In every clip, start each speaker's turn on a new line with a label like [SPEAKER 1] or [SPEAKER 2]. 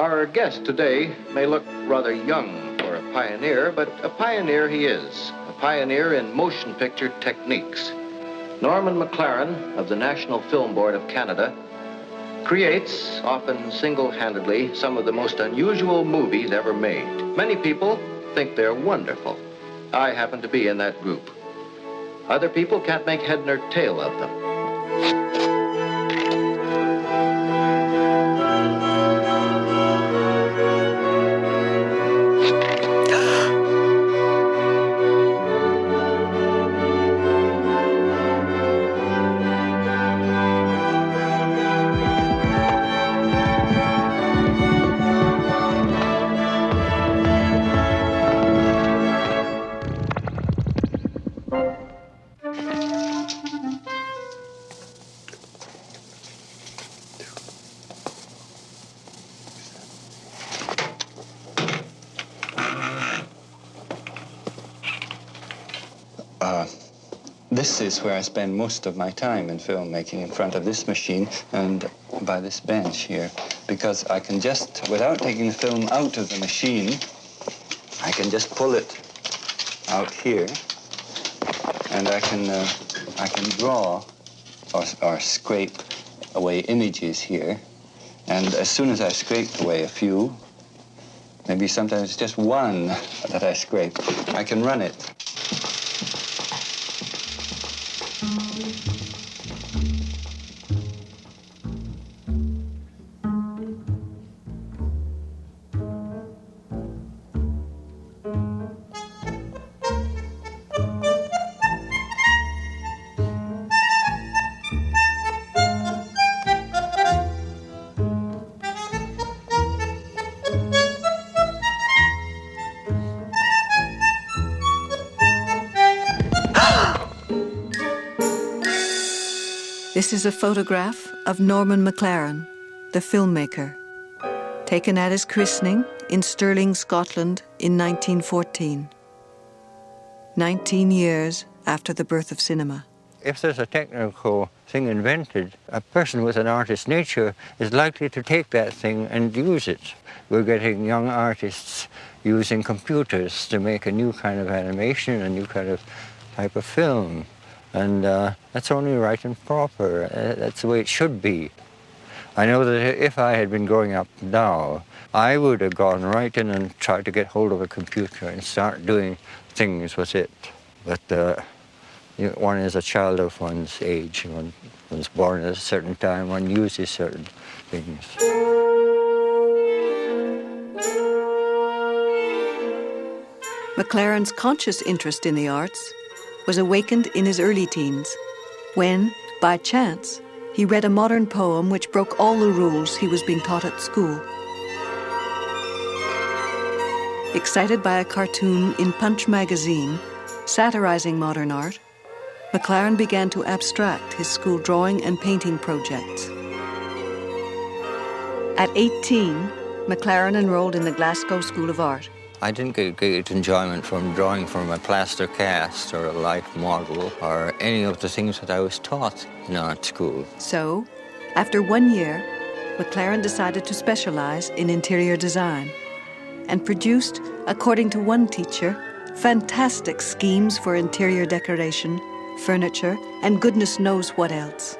[SPEAKER 1] Our guest today may look rather young for a pioneer, but a pioneer he is. A pioneer in motion picture techniques. Norman McLaren of the National Film Board of Canada creates, often single-handedly, some of the most unusual movies ever made. Many people think they're wonderful. I happen to be in that group. Other people can't make head nor tail of them.
[SPEAKER 2] This is where I spend most of my time in filmmaking, in front of this machine and by this bench here, because I can just, without taking the film out of the machine, I can just pull it out here, and I can draw or scrape away images here, and as soon as I scrape away a few, maybe sometimes just one that I scrape, I can run it.
[SPEAKER 3] This is a photograph of Norman McLaren, the filmmaker, taken at his christening in Stirling, Scotland in 1914, 19 years after the birth of cinema.
[SPEAKER 4] If there's a technical thing invented, a person with an artist's nature is likely to take that thing and use it. We're getting young artists using computers to make a new kind of animation, a new kind of type of film. And that's only right and proper. That's the way it should be. I know that if I had been growing up now, I would have gone right in and tried to get hold of a computer and start doing things with it. But one is a child of one's age. One was born at a certain time, one uses certain things.
[SPEAKER 3] McLaren's conscious interest in the arts was awakened in his early teens, when, by chance, he read a modern poem which broke all the rules he was being taught at school. Excited by a cartoon in Punch magazine, satirizing modern art, McLaren began to abstract his school drawing and painting projects. At 18, McLaren enrolled in the Glasgow School of Art.
[SPEAKER 4] I didn't get great enjoyment from drawing from a plaster cast or a light model or any of the things that I was taught in art school.
[SPEAKER 3] So, after 1 year, McLaren decided to specialize in interior design and produced, according to one teacher, fantastic schemes for interior decoration, furniture, and goodness knows what else.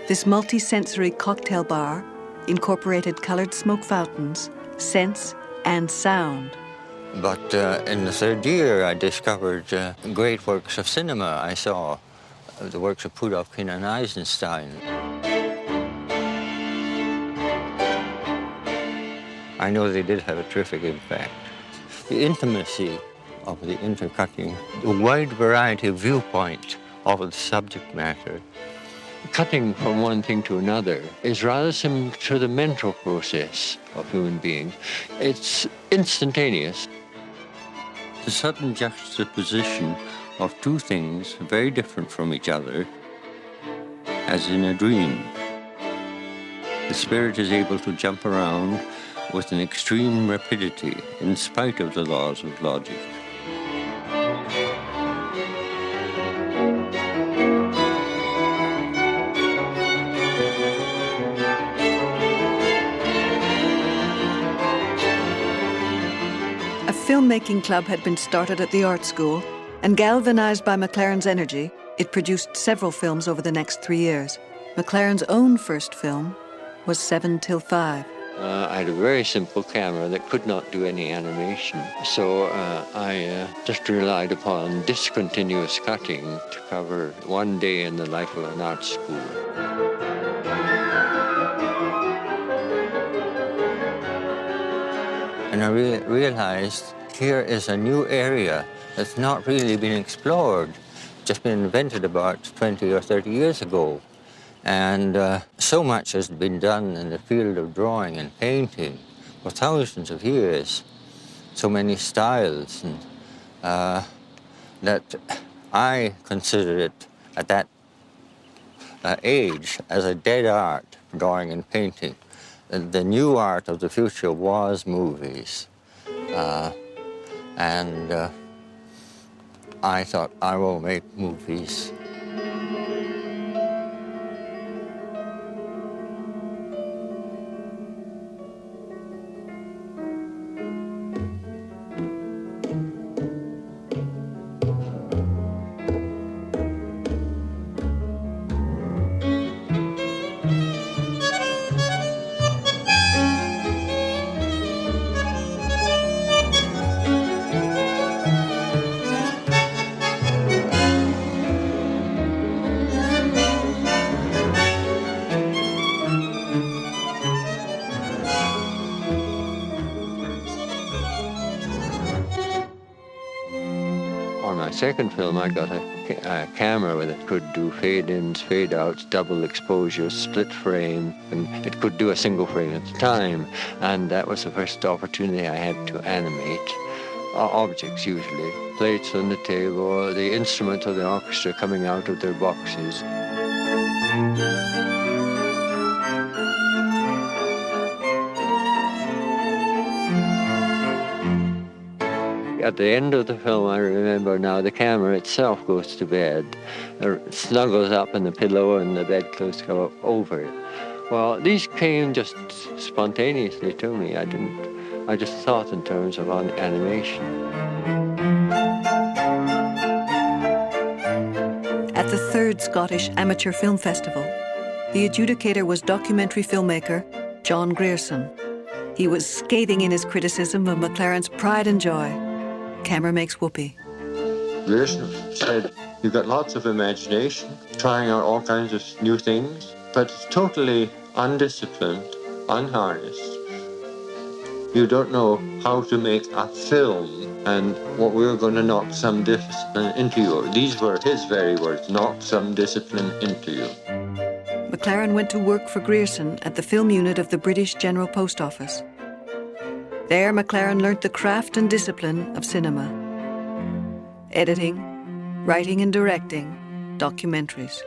[SPEAKER 3] This multi-sensory cocktail bar incorporated colored smoke fountains, scents, and sound.
[SPEAKER 4] But in the third year, I discovered great works of cinema. I saw the works of Pudovkin and Eisenstein. I know they did have a terrific impact. The intimacy of the intercutting, the wide variety of viewpoint of the subject matter, cutting from one thing to another is rather similar to the mental process of human beings. It's instantaneous. The sudden juxtaposition of two things very different from each other, as in a dream. The spirit is able to jump around with an extreme rapidity in spite of the laws of logic.
[SPEAKER 3] A filmmaking club had been started at the art school, and galvanized by McLaren's energy, it produced several films over the next 3 years. McLaren's own first film was 7 till 5.
[SPEAKER 4] I had a very simple camera that could not do any animation, so I just relied upon discontinuous cutting to cover one day in the life of an art school. And I realized here is a new area that's not really been explored, just been invented about 20 or 30 years ago. And so much has been done in the field of drawing and painting for thousands of years, so many styles, and that I consider it at that age as a dead art, drawing and painting. The new art of the future was movies. And I thought, I will make movies. On my second film, I got a camera that could do fade-ins, fade-outs, double exposure, split frame, and it could do a single frame at a time. And that was the first opportunity I had to animate objects, usually. Plates on the table, the instruments of the orchestra coming out of their boxes. At the end of the film, I remember now, the camera itself goes to bed. It snuggles up in the pillow and the bedclothes go up over it. Well, these came just spontaneously to me. I just thought in terms of animation.
[SPEAKER 3] At the 3rd Scottish Amateur Film Festival, the adjudicator was documentary filmmaker John Grierson. He was scathing in his criticism of McLaren's pride and joy. Camera makes whoopee.
[SPEAKER 4] Grierson said, you've got lots of imagination, trying out all kinds of new things, but it's totally undisciplined, unharnessed. You don't know how to make a film, and what we're going to knock some discipline into you. These were his very words, knock some discipline into you.
[SPEAKER 3] McLaren went to work for Grierson at the film unit of the British General Post Office. There, McLaren learnt the craft and discipline of cinema. Editing, writing and directing documentaries.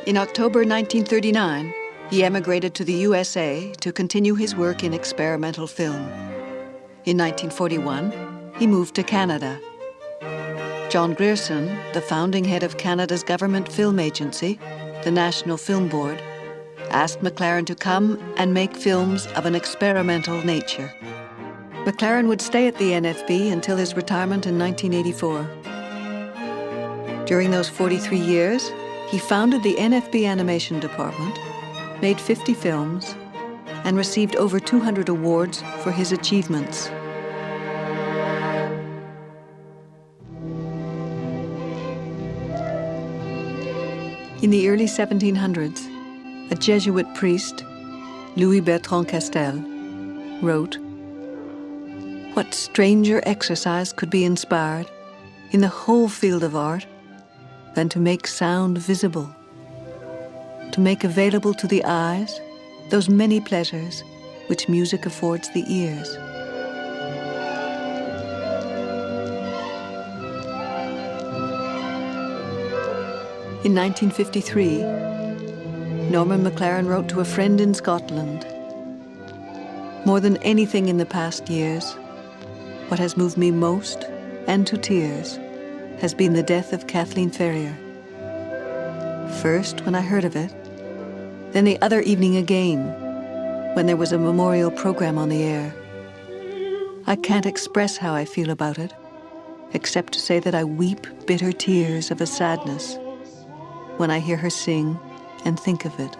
[SPEAKER 3] In October 1939, he emigrated to the USA to continue his work in experimental film. In 1941, he moved to Canada. John Grierson, the founding head of Canada's government film agency, the National Film Board, asked McLaren to come and make films of an experimental nature. McLaren would stay at the NFB until his retirement in 1984. During those 43 years, he founded the NFB Animation Department, made 50 films, and received over 200 awards for his achievements. In the early 1700s, a Jesuit priest, Louis Bertrand Castel, wrote, "What stranger exercise could be inspired in the whole field of art than to make sound visible, to make available to the eyes those many pleasures which music affords the ears." In 1953, Norman McLaren wrote to a friend in Scotland, "More than anything in the past years, what has moved me most, and to tears, has been the death of Kathleen Ferrier. First, when I heard of it, then the other evening again, when there was a memorial program on the air. I can't express how I feel about it, except to say that I weep bitter tears of a sadness when I hear her sing and think of it.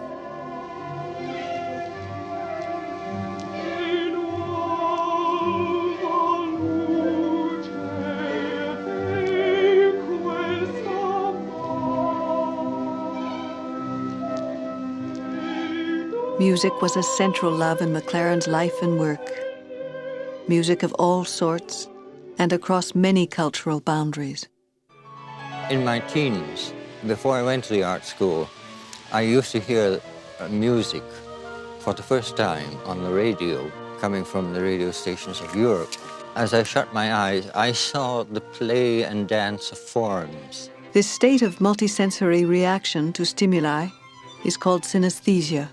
[SPEAKER 3] Music was a central love in McLaren's life and work. Music of all sorts and across many cultural boundaries.
[SPEAKER 4] In my teens, before I went to the art school, I used to hear music for the first time on the radio, coming from the radio stations of Europe. As I shut my eyes, I saw the play and dance of forms.
[SPEAKER 3] This state of multisensory reaction to stimuli is called synesthesia.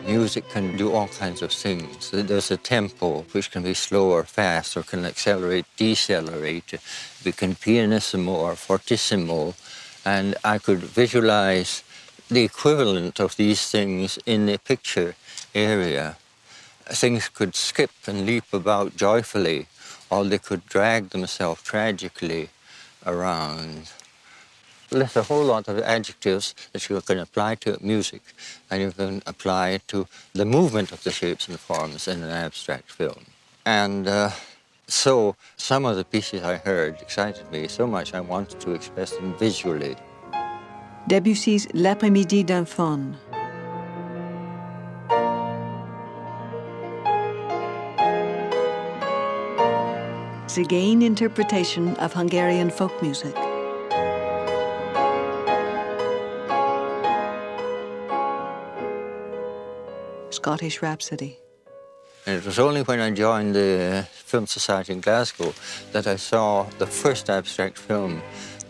[SPEAKER 4] Music can do all kinds of things. There's a tempo, which can be slow or fast, or can accelerate, decelerate. It can pianissimo or fortissimo. And I could visualize the equivalent of these things in the picture area. Things could skip and leap about joyfully, or they could drag themselves tragically around. There's a whole lot of adjectives that you can apply to music, and you can apply it to the movement of the shapes and forms in an abstract film. And so some of the pieces I heard excited me so much I wanted to express them visually.
[SPEAKER 3] Debussy's L'après-midi d'un faune. Zigane interpretation of Hungarian folk music. Scottish Rhapsody.
[SPEAKER 4] And it was only when I joined the Film Society in Glasgow that I saw the first abstract film,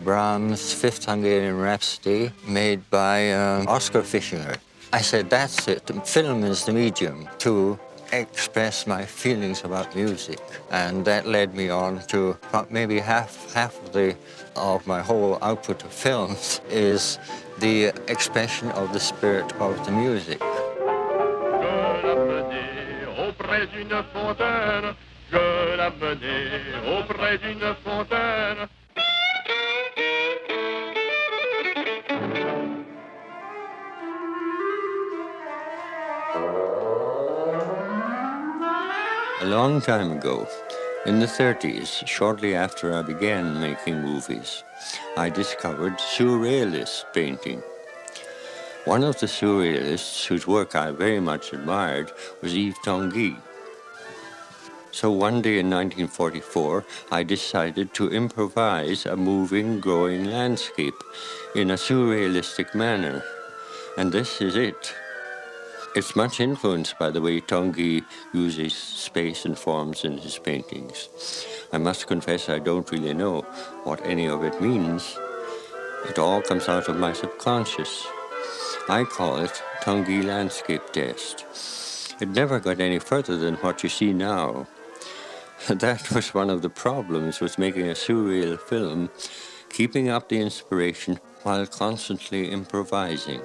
[SPEAKER 4] Brahms' Fifth Hungarian Rhapsody, made by Oskar Fischinger. I said, that's it. Film is the medium to express my feelings about music. And that led me on to maybe half of my whole output of films is the expression of the spirit of the music.
[SPEAKER 5] Auprès d'une fontaine, je la menai auprès d'une fontaine.
[SPEAKER 6] A long time ago, in the 30s, shortly after I began making movies, I discovered surrealist painting. One of the surrealists whose work I very much admired was Yves Tanguy. So one day in 1944, I decided to improvise a moving, growing landscape in a surrealistic manner. And this is it. It's much influenced by the way Tanguy uses space and forms in his paintings. I must confess I don't really know what any of it means. It all comes out of my subconscious. I call it Tanguy Landscape Test. It never got any further than what you see now. That was one of the problems with making a surreal film, keeping up the inspiration while constantly improvising.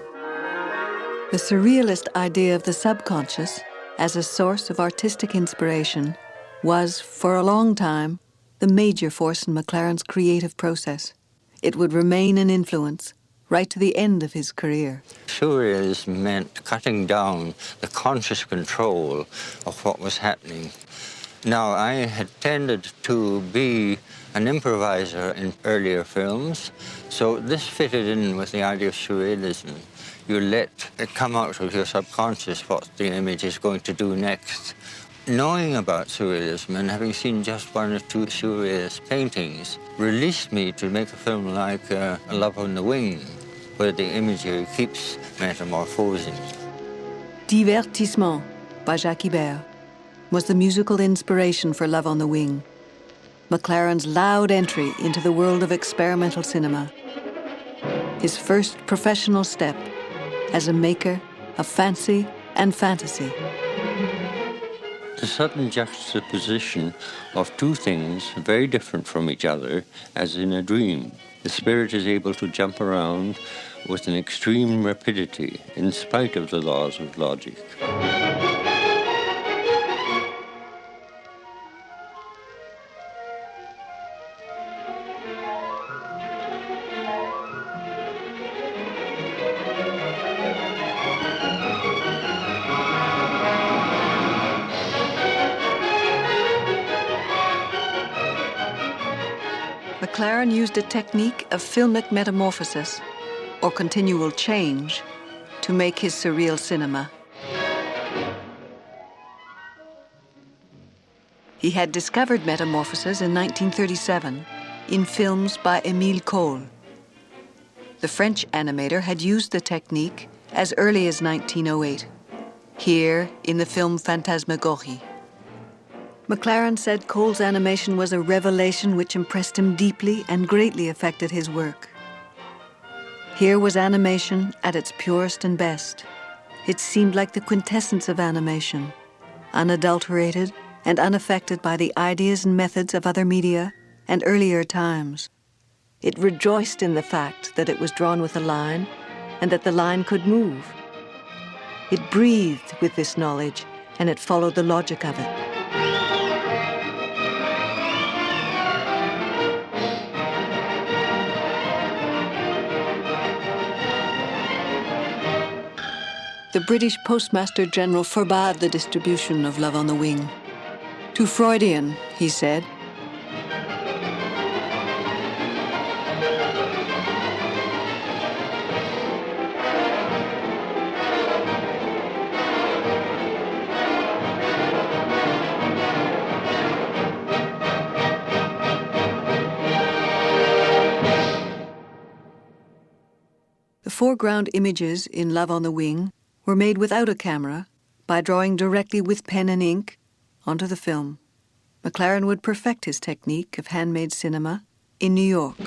[SPEAKER 3] The surrealist idea of the subconscious as a source of artistic inspiration was, for a long time, the major force in McLaren's creative process. It would remain an influence right to the end of his career.
[SPEAKER 4] Surrealism meant cutting down the conscious control of what was happening. Now, I had tended to be an improviser in earlier films, so this fitted in with the idea of surrealism. You let it come out of your subconscious what the image is going to do next. Knowing about surrealism and having seen just one or two surrealist paintings released me to make a film like Love on the Wing, where the imagery keeps metamorphosing.
[SPEAKER 3] Divertissement by Jacques Ibert was the musical inspiration for Love on the Wing, McLaren's loud entry into the world of experimental cinema, his first professional step as a maker of fancy and fantasy.
[SPEAKER 6] The sudden juxtaposition of two things very different from each other, as in a dream. The spirit is able to jump around with an extreme rapidity in spite of the laws of logic.
[SPEAKER 3] McLaren used a technique of filmic metamorphosis, or continual change, to make his surreal cinema. He had discovered metamorphosis in 1937 in films by Émile Cohl. The French animator had used the technique as early as 1908, here in the film Phantasmagorie. McLaren said Cohl's animation was a revelation which impressed him deeply and greatly affected his work. Here was animation at its purest and best. It seemed like the quintessence of animation, unadulterated and unaffected by the ideas and methods of other media and earlier times. It rejoiced in the fact that it was drawn with a line and that the line could move. It breathed with this knowledge and it followed the logic of it. The British Postmaster General forbade the distribution of Love on the Wing. Too Freudian, he said. The foreground images in Love on the Wing were made without a camera by drawing directly with pen and ink onto the film. McLaren would perfect his technique of handmade cinema in New York.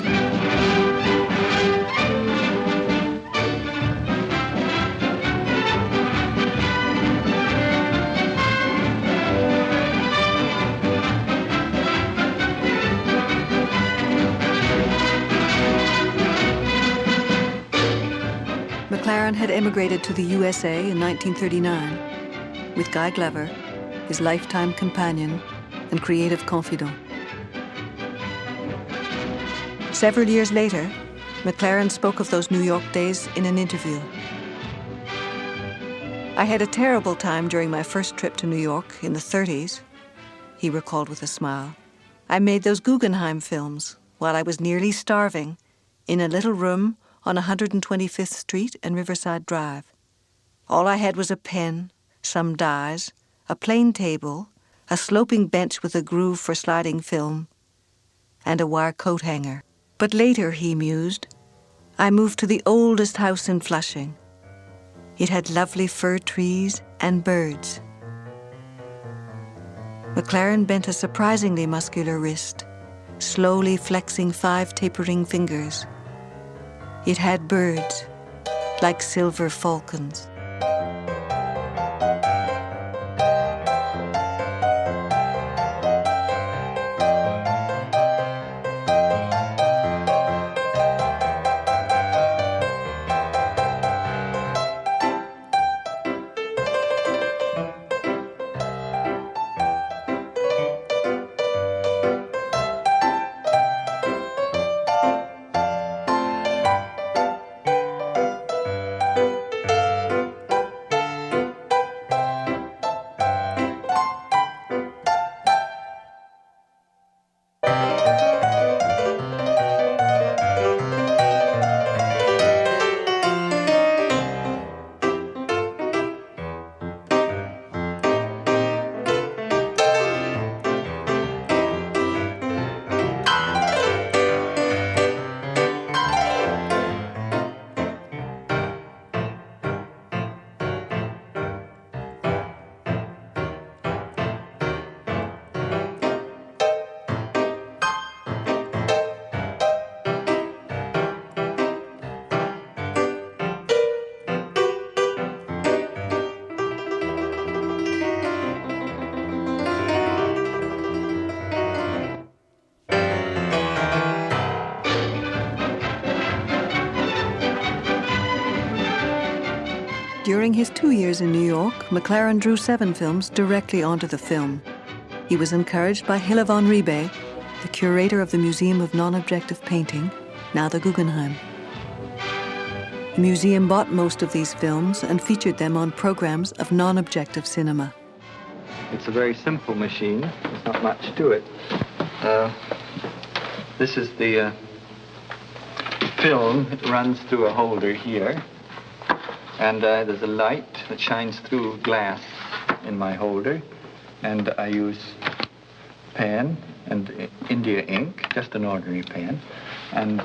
[SPEAKER 3] McLaren had emigrated to the USA in 1939 with Guy Glover, his lifetime companion and creative confidant. Several years later, McLaren spoke of those New York days in an interview. "I had a terrible time during my first trip to New York in the 30s, he recalled with a smile. I made those Guggenheim films while I was nearly starving in a little room on 125th Street and Riverside Drive. All I had was a pen, some dyes, a plain table, a sloping bench with a groove for sliding film, and a wire coat hanger. But later," he mused, "I moved to the oldest house in Flushing. It had lovely fir trees and birds." McLaren bent a surprisingly muscular wrist, slowly flexing 5 tapering fingers. It had birds, like silver falcons. During his 2 years in New York, McLaren drew 7 films directly onto the film. He was encouraged by Hilla von Riebe, the curator of the Museum of Non-Objective Painting, now the Guggenheim. The museum bought most of these films and featured them on programs of non-objective cinema.
[SPEAKER 2] It's a very simple machine. There's not much to it. This is the film. It runs through a holder here. And there's a light that shines through glass in my holder. And I use pen and India ink, just an ordinary pen. And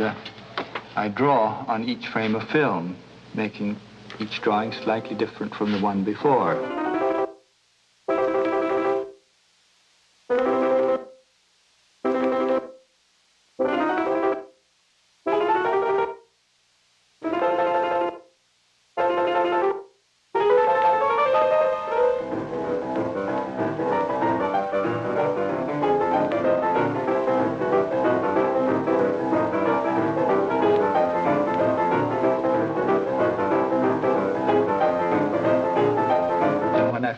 [SPEAKER 2] I draw on each frame of film, making each drawing slightly different from the one before.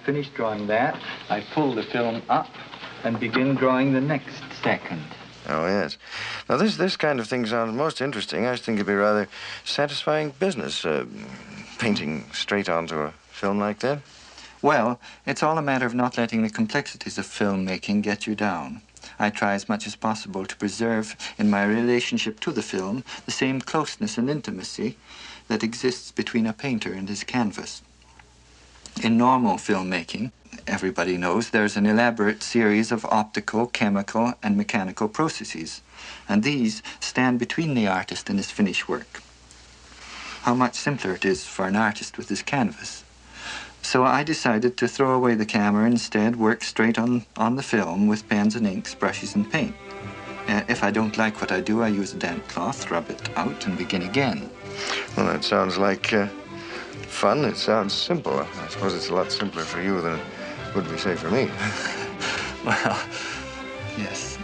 [SPEAKER 2] Finish drawing that, I pull the film up and begin drawing the next second.
[SPEAKER 7] Oh, yes. Now, this kind of thing sounds most interesting. I think it'd be rather satisfying business, painting straight onto a film like that.
[SPEAKER 2] Well, it's all a matter of not letting the complexities of filmmaking get you down. I try as much as possible to preserve, in my relationship to the film, the same closeness and intimacy that exists between a painter and his canvas. In normal filmmaking, everybody knows there's an elaborate series of optical, chemical, and mechanical processes, and these stand between the artist and his finished work. How much simpler it is for an artist with his canvas. So I decided to throw away the camera and instead work straight on the film with pens and inks, brushes and paint. If I don't like what I do, I use a damp cloth, rub it out, and begin again.
[SPEAKER 7] Well, that sounds like fun. It sounds simple. I suppose it's a lot simpler for you than it would be, say, for me.
[SPEAKER 2] Well, yes.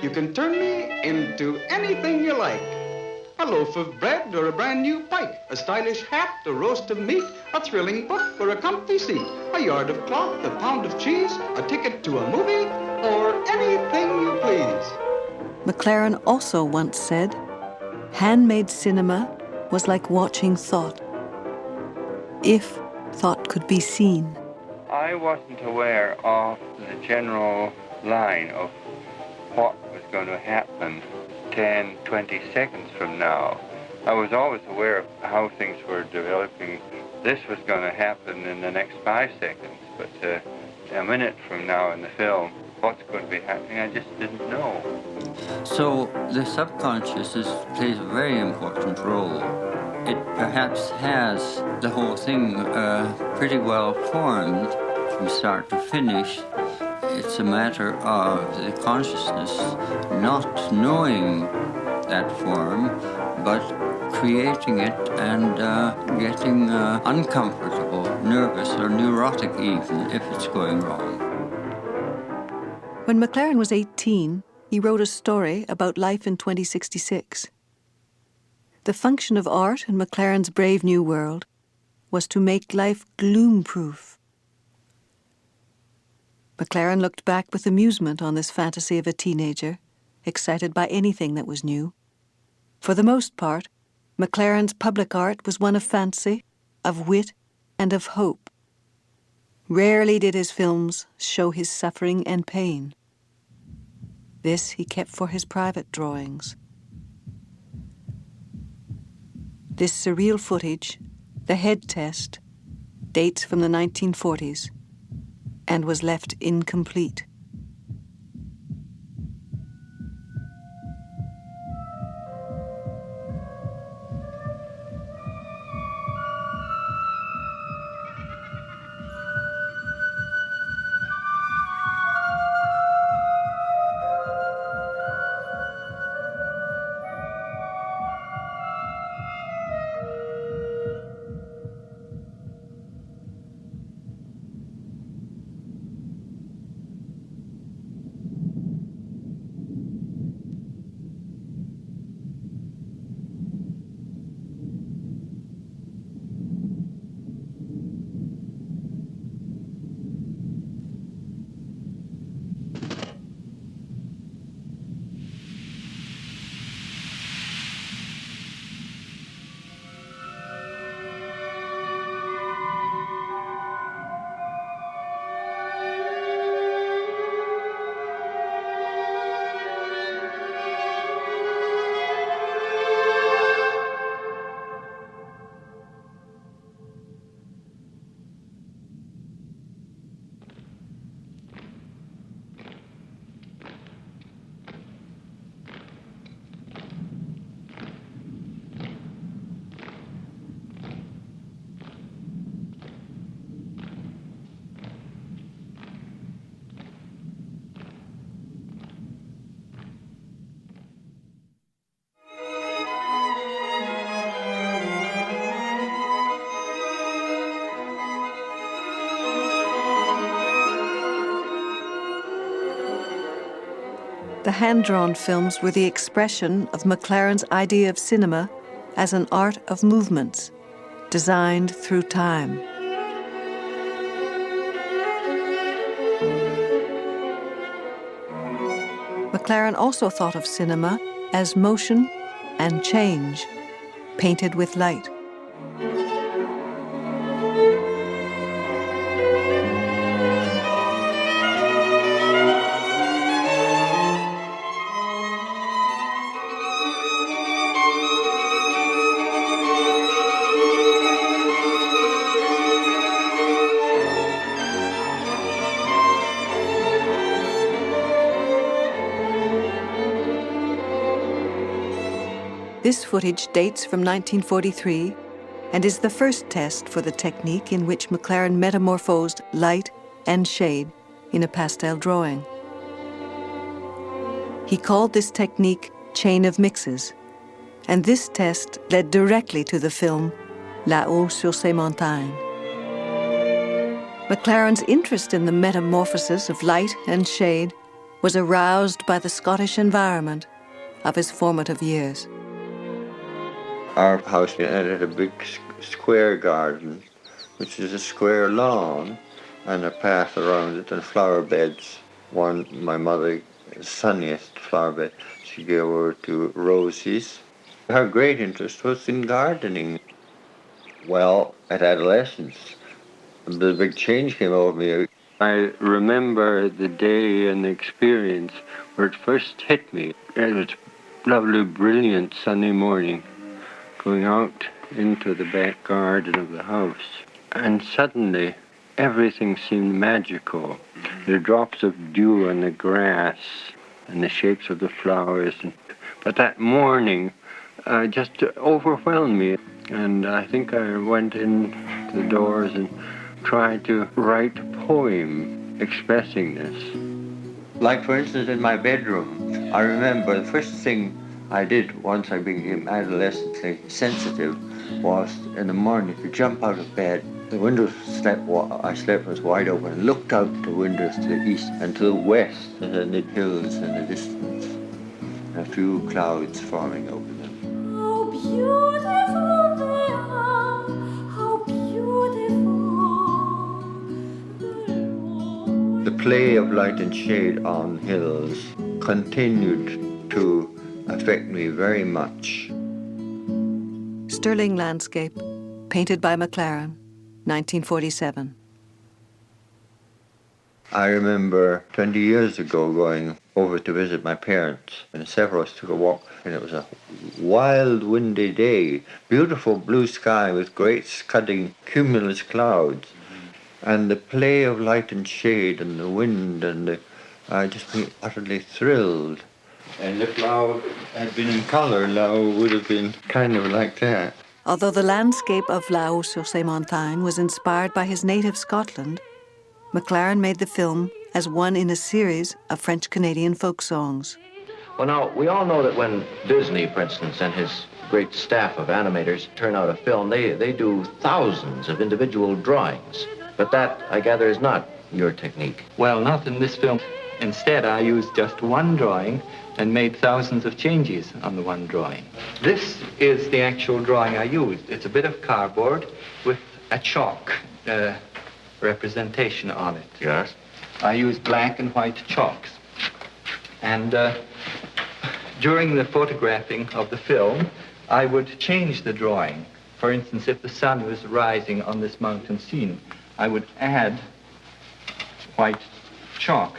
[SPEAKER 8] You can turn me into anything you like. A loaf of bread or a brand new pike, a stylish hat, a roast of meat, a thrilling book or a comfy seat, a yard of cloth, a pound of cheese, a ticket to a movie, or anything you please.
[SPEAKER 3] McLaren also once said, handmade cinema was like watching thought, if thought could be seen.
[SPEAKER 4] I wasn't aware of the general line of what was going to happen 10, 20 seconds from now. I was always aware of how things were developing. This was going to happen in the next 5 seconds, but a minute from now in the film, what's going to be happening, I just didn't know.
[SPEAKER 6] So the subconscious plays a very important role. It perhaps has the whole thing pretty well formed from start to finish. It's a matter of the consciousness not knowing that form, but creating it and getting uncomfortable, nervous, or neurotic even if it's going wrong.
[SPEAKER 3] When McLaren was 18, he wrote a story about life in 2066. The function of art in McLaren's brave new world was to make life gloom-proof. McLaren looked back with amusement on this fantasy of a teenager, excited by anything that was new. For the most part, McLaren's public art was one of fancy, of wit, and of hope. Rarely did his films show his suffering and pain. This he kept for his private drawings. This surreal footage, the head test, dates from the 1940s and was left incomplete. The hand-drawn films were the expression of McLaren's idea of cinema as an art of movements, designed through time. McLaren also thought of cinema as motion and change, painted with light. This footage dates from 1943 and is the first test for the technique in which McLaren metamorphosed light and shade in a pastel drawing. He called this technique chain of mixes, and this test led directly to the film Là-haut sur ces montagnes. McLaren's interest in the metamorphosis of light and shade was aroused by the Scottish environment of his formative years.
[SPEAKER 6] Our house had a big square garden, which is a square lawn, and a path around it, and flower beds. One, my mother's sunniest flower bed, she gave over to roses. Her great interest was in gardening. Well, at adolescence, the big change came over me. I remember the day and the experience where it first hit me. It was a lovely, brilliant sunny morning, going out into the back garden of the house, and suddenly everything seemed magical. The drops of dew on the grass and the shapes of the flowers. But that morning just overwhelmed me, and I think I went in the doors and tried to write a poem expressing this. Like, for instance, in my bedroom, I remember the first thing I did once I became adolescently sensitive was in the morning to jump out of bed. The windows I slept was wide open, and looked out the windows to the east and to the west, and the hills in the distance, and a few clouds forming over them.
[SPEAKER 9] How beautiful they are, how beautiful.
[SPEAKER 6] The play of light and shade on hills continued to affect me very much.
[SPEAKER 3] Stirling Landscape, painted by McLaren, 1947.
[SPEAKER 6] I remember 20 years ago going over to visit my parents, and several of us took a walk, and it was a wild, windy day, beautiful blue sky with great scudding cumulus clouds, and the play of light and shade and the wind, and I just been utterly thrilled. And if Lao had been in colour, Lao would have been kind of like that.
[SPEAKER 3] Although the landscape of Là-haut sur ces montagnes was inspired by his native Scotland, McLaren made the film as one in a series of French-Canadian folk songs.
[SPEAKER 1] Well, now, we all know that when Disney, for instance, and his great staff of animators turn out a film, they do thousands of individual drawings. But that, I gather, is not your technique.
[SPEAKER 10] Well, not in this film. Instead, I used just one drawing and made thousands of changes on the one drawing. This is the actual drawing I used. It's a bit of cardboard with a chalk representation on it.
[SPEAKER 1] Yes.
[SPEAKER 10] I used black and white chalks. And during the photographing of the film, I would change the drawing. For instance, if the sun was rising on this mountain scene, I would add white chalk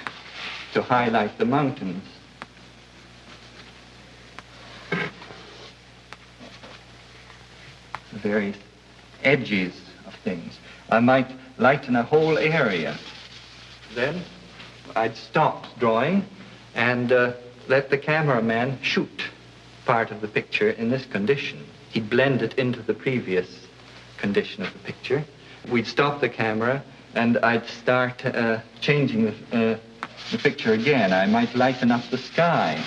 [SPEAKER 10] to highlight the mountains. The various edges of things. I might lighten a whole area. Then I'd stop drawing and let the cameraman shoot part of the picture in this condition. He'd blend it into the previous condition of the picture. We'd stop the camera and I'd start changing the picture again. I might lighten up the sky.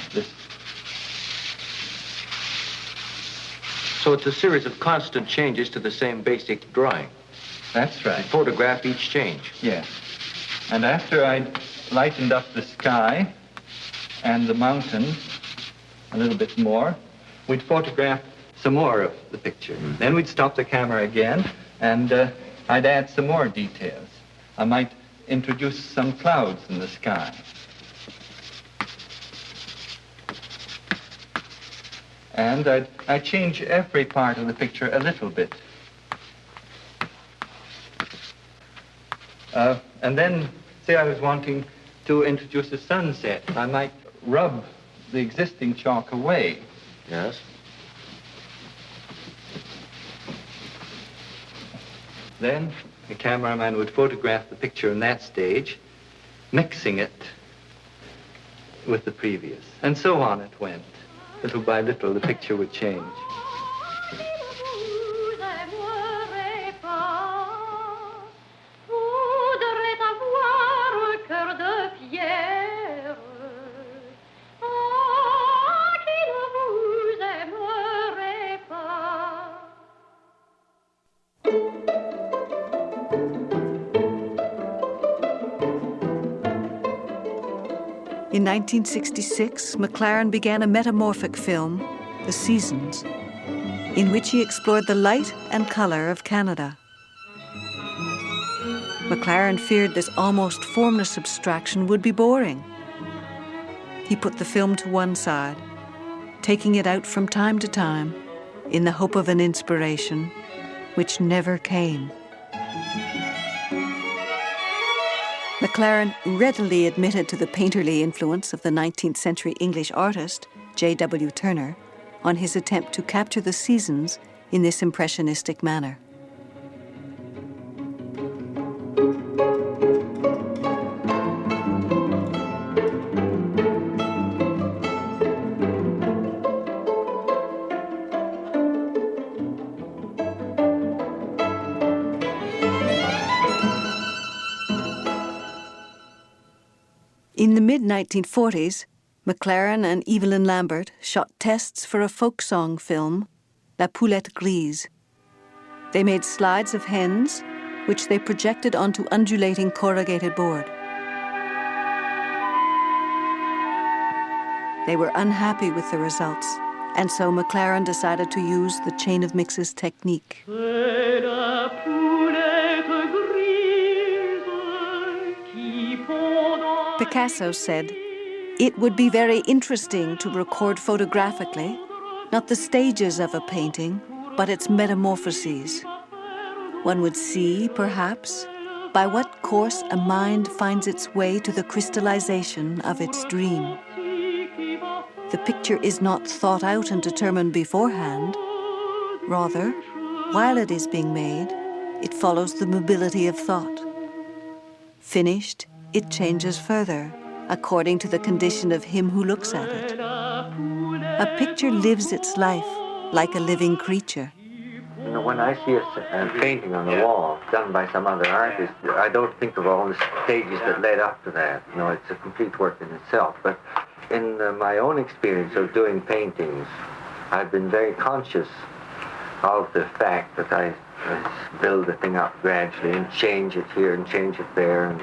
[SPEAKER 1] So it's a series of constant changes to the same basic drawing.
[SPEAKER 10] That's right.
[SPEAKER 1] You photograph each change.
[SPEAKER 10] Yes. And after I'd lightened up the sky, and the mountains a little bit more, we'd photograph some more of the picture. Then we'd stop the camera again, and I'd add some more details. I might introduce some clouds in the sky. And I'd change every part of the picture a little bit. And then, say I was wanting to introduce a sunset, I might rub the existing chalk away.
[SPEAKER 1] Yes.
[SPEAKER 10] Then the cameraman would photograph the picture in that stage, mixing it with the previous. And so on it went. Little by little, the picture would change.
[SPEAKER 3] In 1966, McLaren began a metamorphic film, The Seasons, in which he explored the light and color of Canada. McLaren feared this almost formless abstraction would be boring. He put the film to one side, taking it out from time to time in the hope of an inspiration which never came. McLaren readily admitted to the painterly influence of the 19th century English artist, J.W. Turner, on his attempt to capture the seasons in this impressionistic manner. In the mid-1940s, McLaren and Evelyn Lambert shot tests for a folk song film, La Poulette Grise. They made slides of hens, which they projected onto undulating corrugated board. They were unhappy with the results, and so McLaren decided to use the chain of mixes technique. Picasso said, "It would be very interesting to record photographically, not the stages of a painting, but its metamorphoses. One would see, perhaps, by what course a mind finds its way to the crystallization of its dream. The picture is not thought out and determined beforehand. Rather, while it is being made, it follows the mobility of thought. Finished, it changes further, according to the condition of him who looks at it. A picture lives its life like a living creature."
[SPEAKER 11] You know, when I see a painting on the wall done by some other artist, I don't think of all the stages that led up to that. You know, it's a complete work in itself. But in my own experience of doing paintings, I've been very conscious of the fact that I build the thing up gradually and change it here and change it there and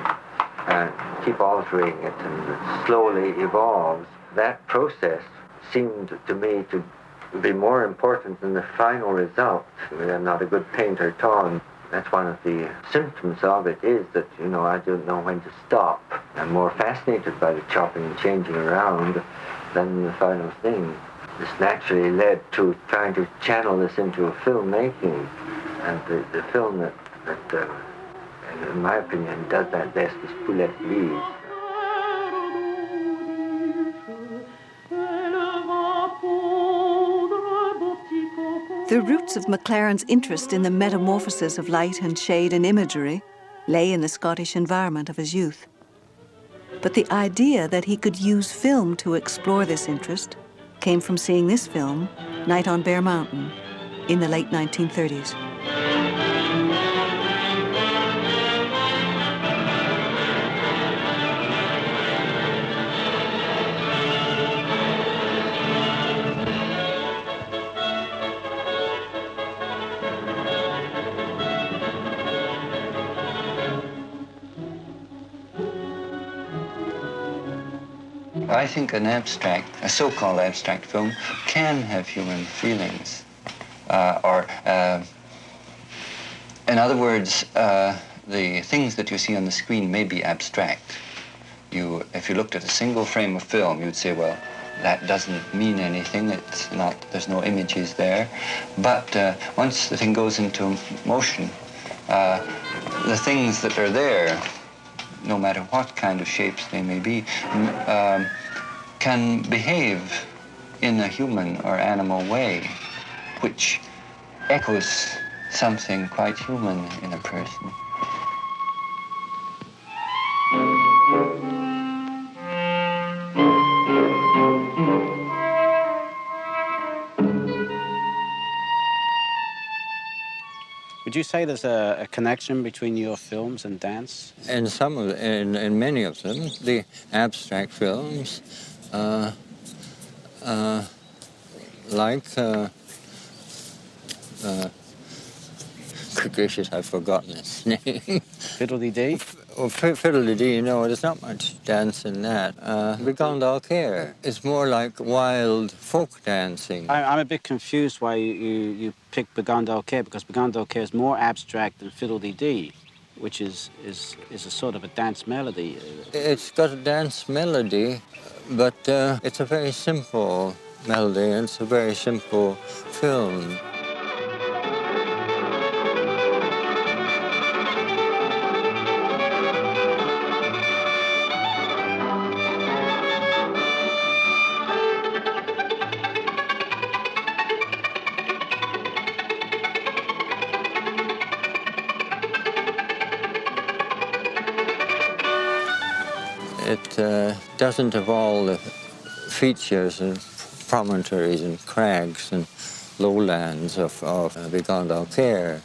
[SPEAKER 11] keep altering it, and it slowly evolves. That process seemed to me to be more important than the final result. I'm not a good painter at all, and that's one of the symptoms of it, is that, you know, I don't know when to stop. I'm more fascinated by the chopping and changing around than the final thing. This naturally led to trying to channel this into a filmmaking, and the film that in my opinion, does that best is Poulette Grise.
[SPEAKER 3] The roots of McLaren's interest in the metamorphosis of light and shade and imagery lay in the Scottish environment of his youth. But the idea that he could use film to explore this interest came from seeing this film, Night on Bear Mountain, in the late 1930s.
[SPEAKER 2] I think a so-called abstract film can have human feelings. In other words, the things that you see on the screen may be abstract. If you looked at a single frame of film, you'd say, well, that doesn't mean anything. There's no images there. But once the thing goes into motion, the things that are there, no matter what kind of shapes they may be, can behave in a human or animal way, which echoes something quite human in a person.
[SPEAKER 12] Would you say there's a connection between your films and dance?
[SPEAKER 6] In many of them, the abstract films, like good gracious, I've forgotten its name.
[SPEAKER 12] Fiddle-dee-dee?
[SPEAKER 6] Fiddle-dee-dee, no, there's not much dance in that. Begone It's more like wild folk dancing.
[SPEAKER 12] I'm a bit confused why you picked Begone because Begone is more abstract than Fiddle-dee-dee, which is a sort of a dance melody.
[SPEAKER 6] It's got a dance melody, but it's a very simple melody, and it's a very simple film. It doesn't have all the features and promontories and crags and lowlands of Begone Thou Care.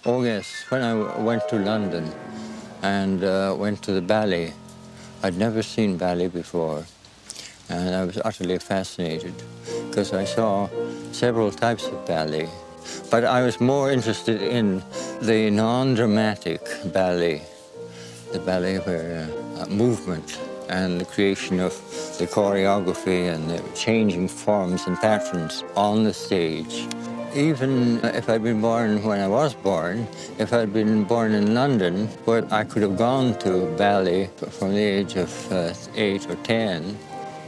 [SPEAKER 6] Oh yes, when I went to London and went to the ballet, I'd never seen ballet before, and I was utterly fascinated because I saw several types of ballet. But I was more interested in the non-dramatic ballet, the ballet where movement and the creation of the choreography and the changing forms and patterns on the stage. Even if I'd been born when I was born, if I'd been born in London, where I could have gone to ballet from the age of 8 or 10,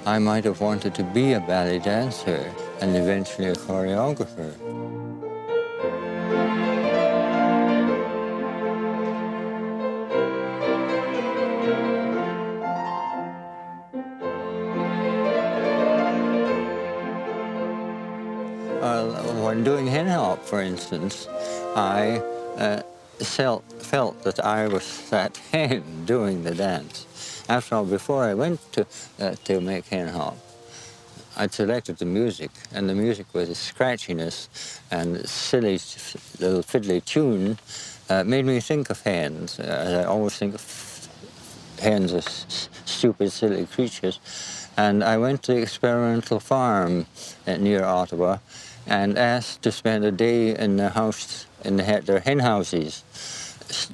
[SPEAKER 6] I might have wanted to be a ballet dancer and eventually a choreographer. When doing hen hop, for instance, I felt that I was that hen doing the dance. After all, before I went to make hen hop, I'd selected the music, and the music with its scratchiness and silly little fiddly tune made me think of hens. I always think of hens as stupid, silly creatures. And I went to the experimental farm near Ottawa and asked to spend a day in the house, in their hen houses,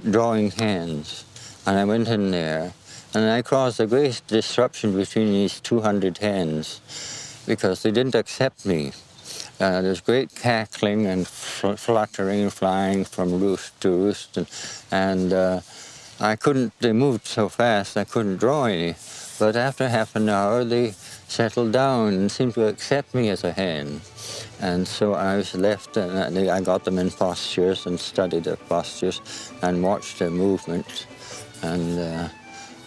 [SPEAKER 6] drawing hens. And I went in there, and I caused a great disruption between these 200 hens because they didn't accept me. There's great cackling and fluttering and flying from roost to roost, and they moved so fast I couldn't draw any. But after half an hour, they settled down and seemed to accept me as a hen. And so I was left, and I got them in postures and studied their postures and watched their movement, and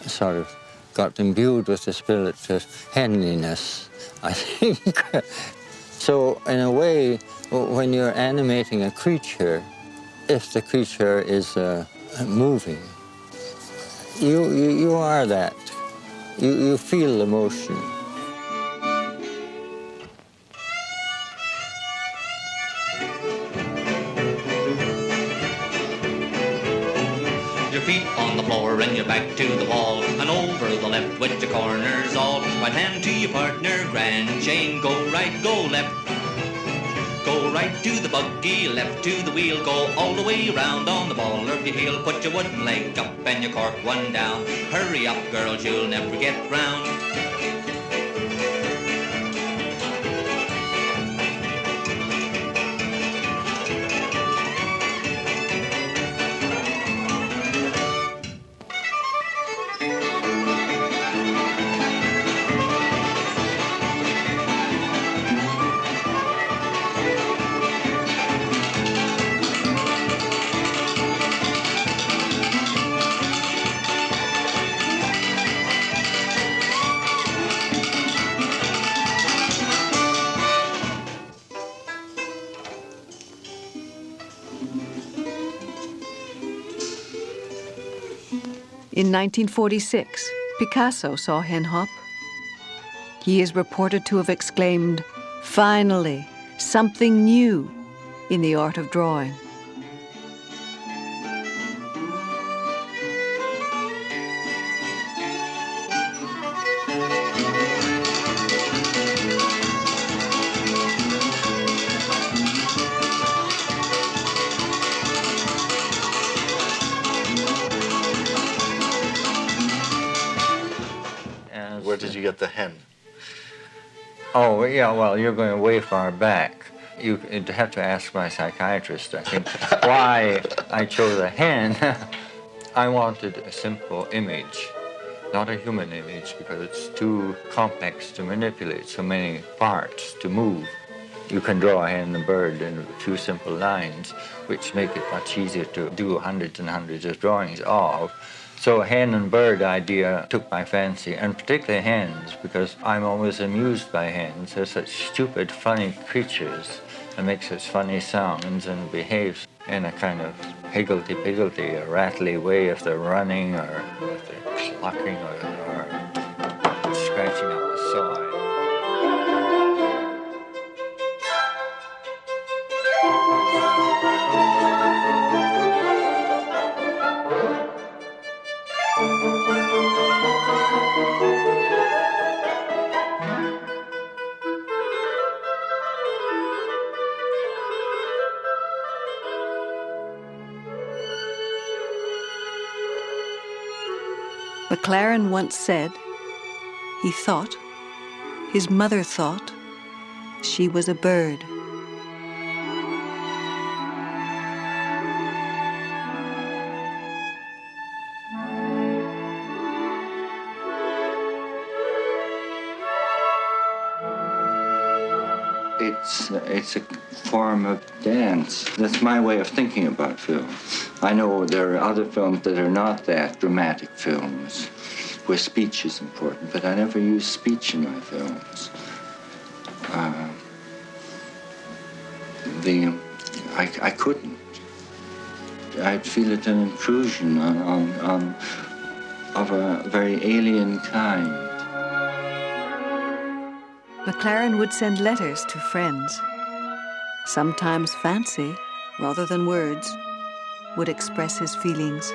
[SPEAKER 6] sort of got imbued with the spirit of henliness, I think. So in a way, when you're animating a creature, if the creature is moving,
[SPEAKER 4] You are that. You feel the motion.
[SPEAKER 13] Your feet on the floor and your back to the wall, and over the left with your corners all. Right hand to your partner, grand chain, go right, go left. Go right to the buggy, left to the wheel, go all the way around on the ball of your heel. Put your wooden leg up and your cork one down. Hurry up, girls, you'll never get round.
[SPEAKER 3] In 1946, Picasso saw Hen Hop. He is reported to have exclaimed, "Finally, something new in the art of drawing."
[SPEAKER 7] Where did you get the hen?
[SPEAKER 4] Oh, yeah, well, you're going way far back. You'd have to ask my psychiatrist, I think, why I chose a hen. I wanted a simple image, not a human image, because it's too complex to manipulate, so many parts to move. You can draw a hen and a bird in a few simple lines, which make it much easier to do hundreds and hundreds of drawings of. So a hen and bird idea took my fancy, and particularly hens, because I'm always amused by hens. They're such stupid, funny creatures and make such funny sounds and behave in a kind of higgledy-piggledy, a rattly way if they're running or if they're clucking or scratching up the soil.
[SPEAKER 3] McLaren once said he thought, his mother thought, she was a bird.
[SPEAKER 2] It's a form of dance. That's my way of thinking about film. I know there are other films that are not that dramatic films, where speech is important, but I never use speech in my films. I couldn't. I'd feel it an intrusion of a very alien kind.
[SPEAKER 3] McLaren would send letters to friends. Sometimes fancy, rather than words, would express his feelings.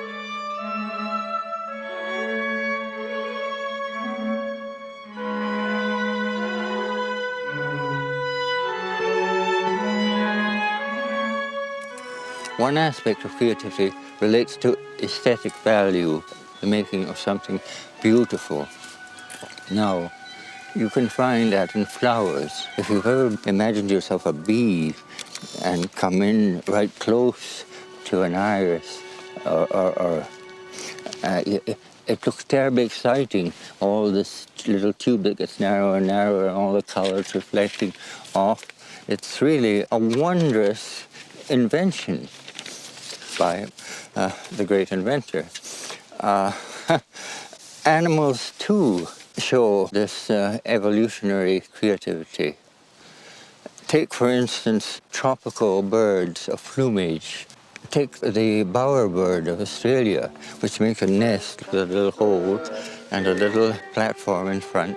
[SPEAKER 4] One aspect of creativity relates to aesthetic value, the making of something beautiful. Now, you can find that in flowers. If you've ever imagined yourself a bee and come in right close to an iris, it looks terribly exciting. All this little tube that gets narrower and narrower, and all the colors reflecting off. It's really a wondrous invention by the great inventor. Animals, too, show this evolutionary creativity. Take, for instance, tropical birds of plumage. Take the bowerbird of Australia, which makes a nest with a little hole and a little platform in front,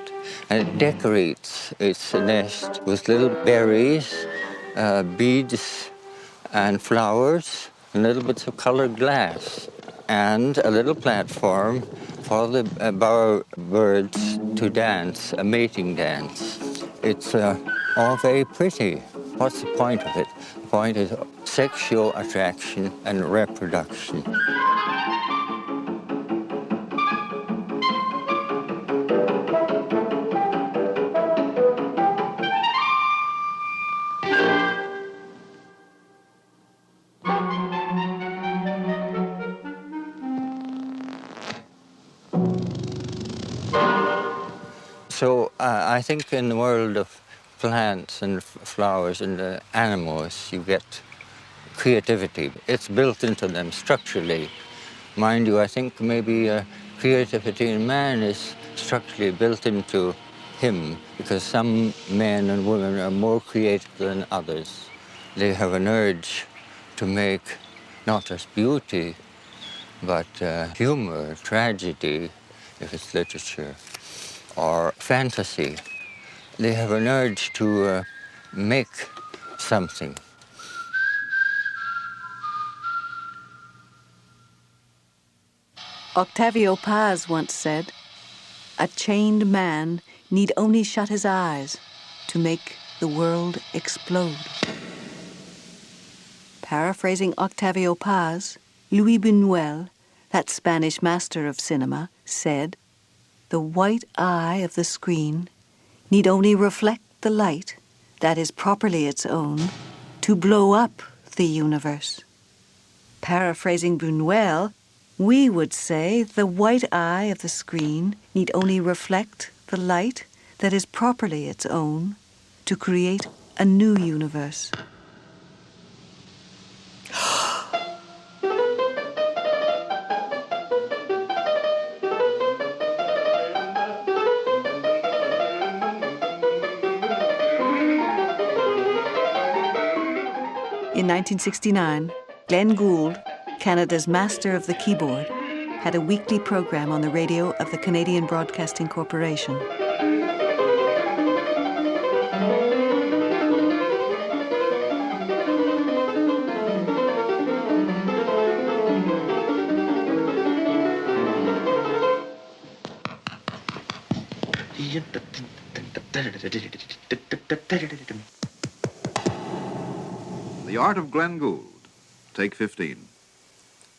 [SPEAKER 4] and it decorates its nest with little berries, beads, and flowers, and little bits of colored glass, and a little platform for the bowerbirds to dance, a mating dance. It's all very pretty. What's the point of it? The point is sexual attraction and reproduction. So I think in the world of plants and flowers and animals, you get creativity. It's built into them structurally. Mind you, I think maybe creativity in man is structurally built into him, because some men and women are more creative than others. They have an urge to make not just beauty, but humor, tragedy, if it's literature, or fantasy. They have an urge to make something.
[SPEAKER 3] Octavio Paz once said, "A chained man need only shut his eyes to make the world explode." Paraphrasing Octavio Paz, Luis Buñuel, that Spanish master of cinema, said, "The white eye of the screen need only reflect the light that is properly its own to blow up the universe." Paraphrasing Buñuel, we would say the white eye of the screen need only reflect the light that is properly its own to create a new universe. In 1969, Glenn Gould, Canada's master of the keyboard, had a weekly program on the radio of the Canadian Broadcasting Corporation.
[SPEAKER 14] The Art of Glenn Gould, Take 15.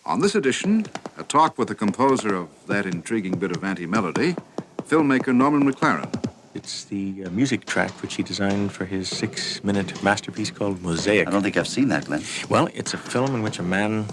[SPEAKER 14] On this edition, a talk with the composer of that intriguing bit of anti-melody, filmmaker Norman McLaren.
[SPEAKER 15] It's the music track which he designed for his 6-minute masterpiece called Mosaic.
[SPEAKER 16] I don't think I've seen that, Glenn.
[SPEAKER 15] Well, it's a film in which a man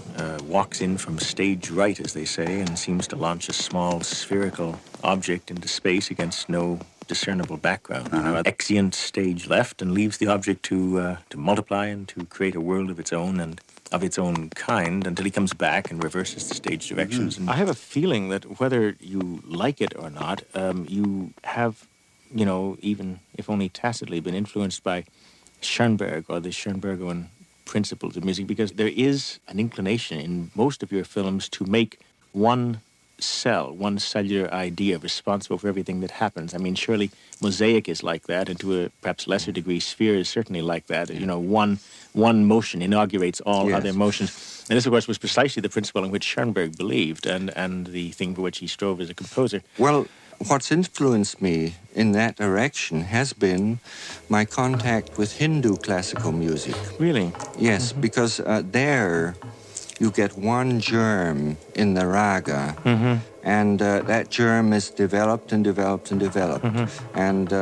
[SPEAKER 15] walks in from stage right, as they say, and seems to launch a small spherical object into space against no discernible background. Exeunt stage left, and leaves the object to multiply and to create a world of its own and of its own kind until he comes back and reverses the stage directions. And I have a feeling that whether you like it or not, you have, you know, even if only tacitly, been influenced by Schoenberg or the Schoenbergian principles of music, because there is an inclination in most of your films to make one cellular idea responsible for everything that happens. I mean, surely Mosaic is like that, and to a perhaps lesser degree, Sphere is certainly like that. You know, one motion inaugurates all other motions. And this, of course, was precisely the principle in which Schoenberg believed, and the thing for which he strove as a composer.
[SPEAKER 2] Well, what's influenced me in that direction has been my contact with Hindu classical music.
[SPEAKER 15] Really?
[SPEAKER 2] Yes, because there you get one germ in the raga, and that germ is developed and developed and developed, and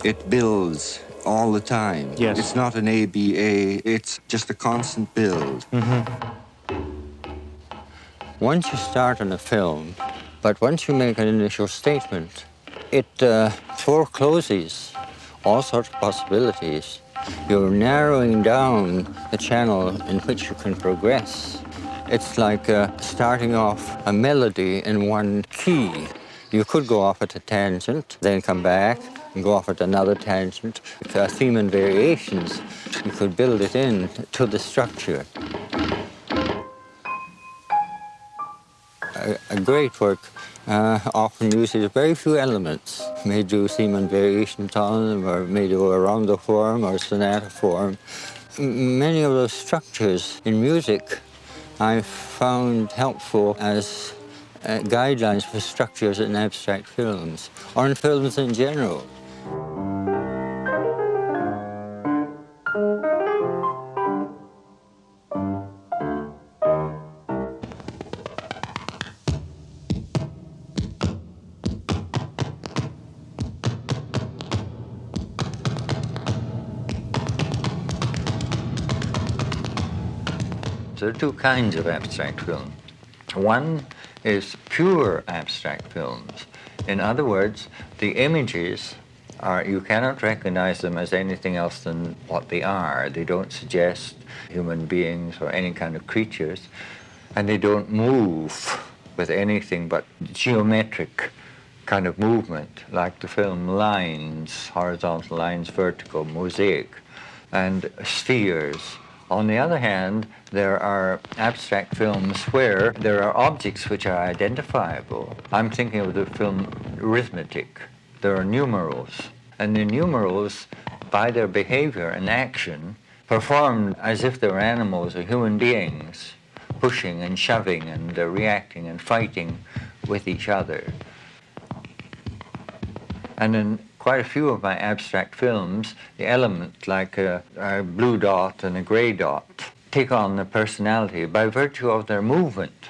[SPEAKER 2] it builds all the time.
[SPEAKER 15] Yes.
[SPEAKER 2] It's not an ABA, it's just a constant build.
[SPEAKER 4] Once you start on a film, but once you make an initial statement, it forecloses all sorts of possibilities. You're narrowing down the channel in which you can progress. It's like starting off a melody in one key. You could go off at a tangent, then come back and go off at another tangent. Theme and variations, you could build it in to the structure. a great work often uses very few elements. May do Siemann variations on them, or may do a rondo form or sonata form. Many of those structures in music I found helpful as guidelines for structures in abstract films, or in films in general. There are two kinds of abstract film. One is pure abstract films. In other words, the images you cannot recognize them as anything else than what they are. They don't suggest human beings or any kind of creatures, and they don't move with anything but geometric kind of movement, like the film lines, horizontal lines, vertical, mosaic, and spheres. On the other hand, there are abstract films where there are objects which are identifiable. I'm thinking of the film arithmetic. There are numerals, and the numerals, by their behavior and action, performed as if they were animals or human beings, pushing and shoving and reacting and fighting with each other. And in quite a few of my abstract films, the element, like a blue dot and a gray dot, take on the personality by virtue of their movement.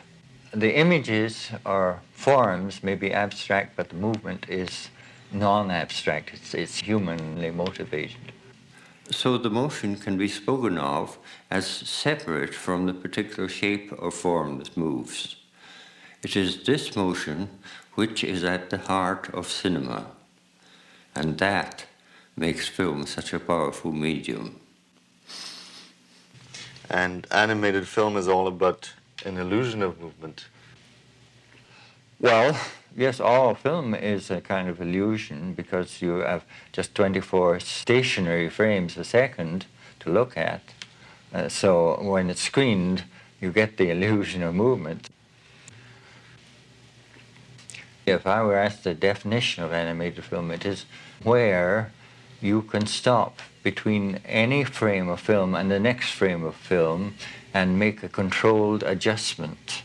[SPEAKER 4] The images or forms may be abstract, but the movement is non-abstract. It's humanly motivated.
[SPEAKER 6] So the motion can be spoken of as separate from the particular shape or form that moves. It is this motion which is at the heart of cinema, and that makes film such a powerful medium.
[SPEAKER 7] And animated film is all about an illusion of movement.
[SPEAKER 4] Well, yes, all film is a kind of illusion because you have just 24 stationary frames a second to look at. So when it's screened, you get the illusion of movement. If I were asked the definition of animated film, it is where you can stop between any frame of film and the next frame of film and make a controlled adjustment.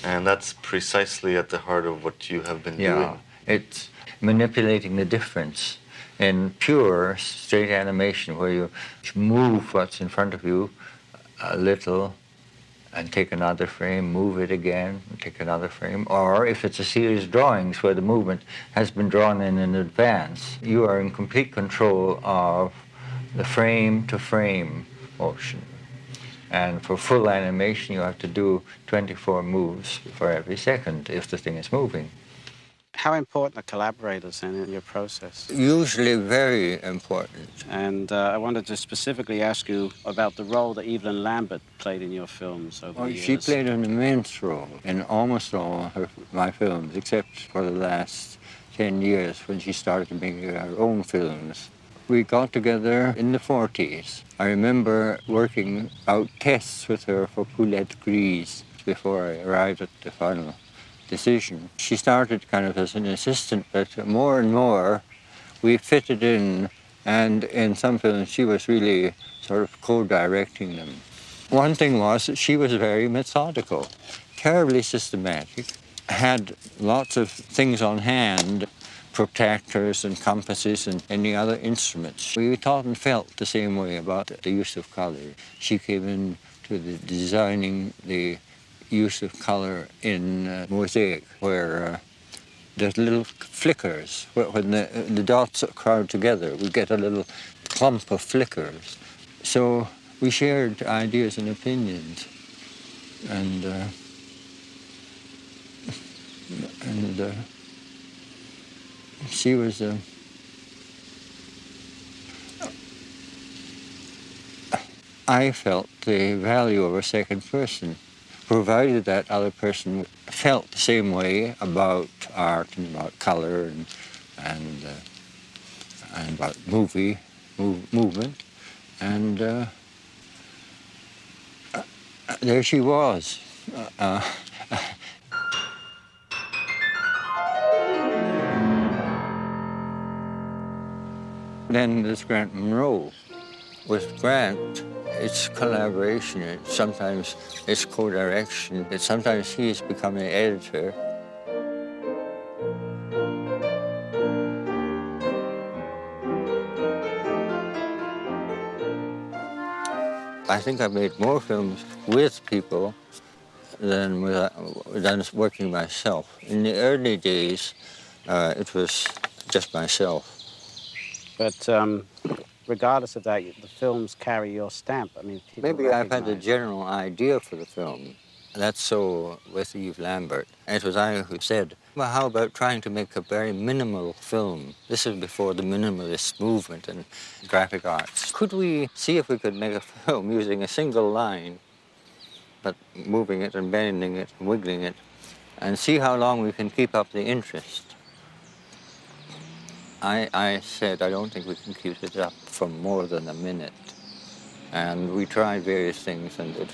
[SPEAKER 7] And that's precisely at the heart of what you have been doing.
[SPEAKER 4] It's manipulating the difference in pure straight animation where you move what's in front of you a little and take another frame, move it again, and take another frame. Or if it's a series of drawings where the movement has been drawn in advance, you are in complete control of the frame-to-frame motion. And for full animation, you have to do 24 moves for every second if the thing is moving.
[SPEAKER 12] How important are collaborators in your process?
[SPEAKER 4] Usually very important.
[SPEAKER 12] And I wanted to specifically ask you about the role that Evelyn Lambert played in your films over the years.
[SPEAKER 4] She played an immense role in almost all my films, except for the last 10 years when she started making her own films. We got together in the 40s. I remember working out tests with her for Poulette Grise before I arrived at the final decision. She started kind of as an assistant, but more and more we fitted in, and in some films she was really sort of co-directing them. One thing was that she was very methodical, terribly systematic, had lots of things on hand, protractors and compasses and any other instruments. We thought and felt the same way about the use of color. She came in to the designing the use of color in mosaic, where there's little flickers. When the dots crowd together, we get a little clump of flickers. So we shared ideas and opinions, and she was I felt the value of a second person, provided that other person felt the same way about art and about color and about movement. And there she was. Then there's Grant Monroe. With Grant, it's collaboration. Sometimes it's co-direction. Sometimes he's becoming editor. I think I've made more films with people than working myself. In the early days, it was just myself.
[SPEAKER 12] But regardless of that, the films carry your stamp. I mean, people
[SPEAKER 4] Maybe I've had the
[SPEAKER 12] recognize.
[SPEAKER 4] general idea for the film. That's so with Yves Lambert. It was I who said, well, how about trying to make a very minimal film? This is before the minimalist movement in graphic arts. Could we see if we could make a film using a single line, but moving it and bending it and wiggling it, and see how long we can keep up the interest? I said, I don't think we can keep it up for more than a minute. And we tried various things, and it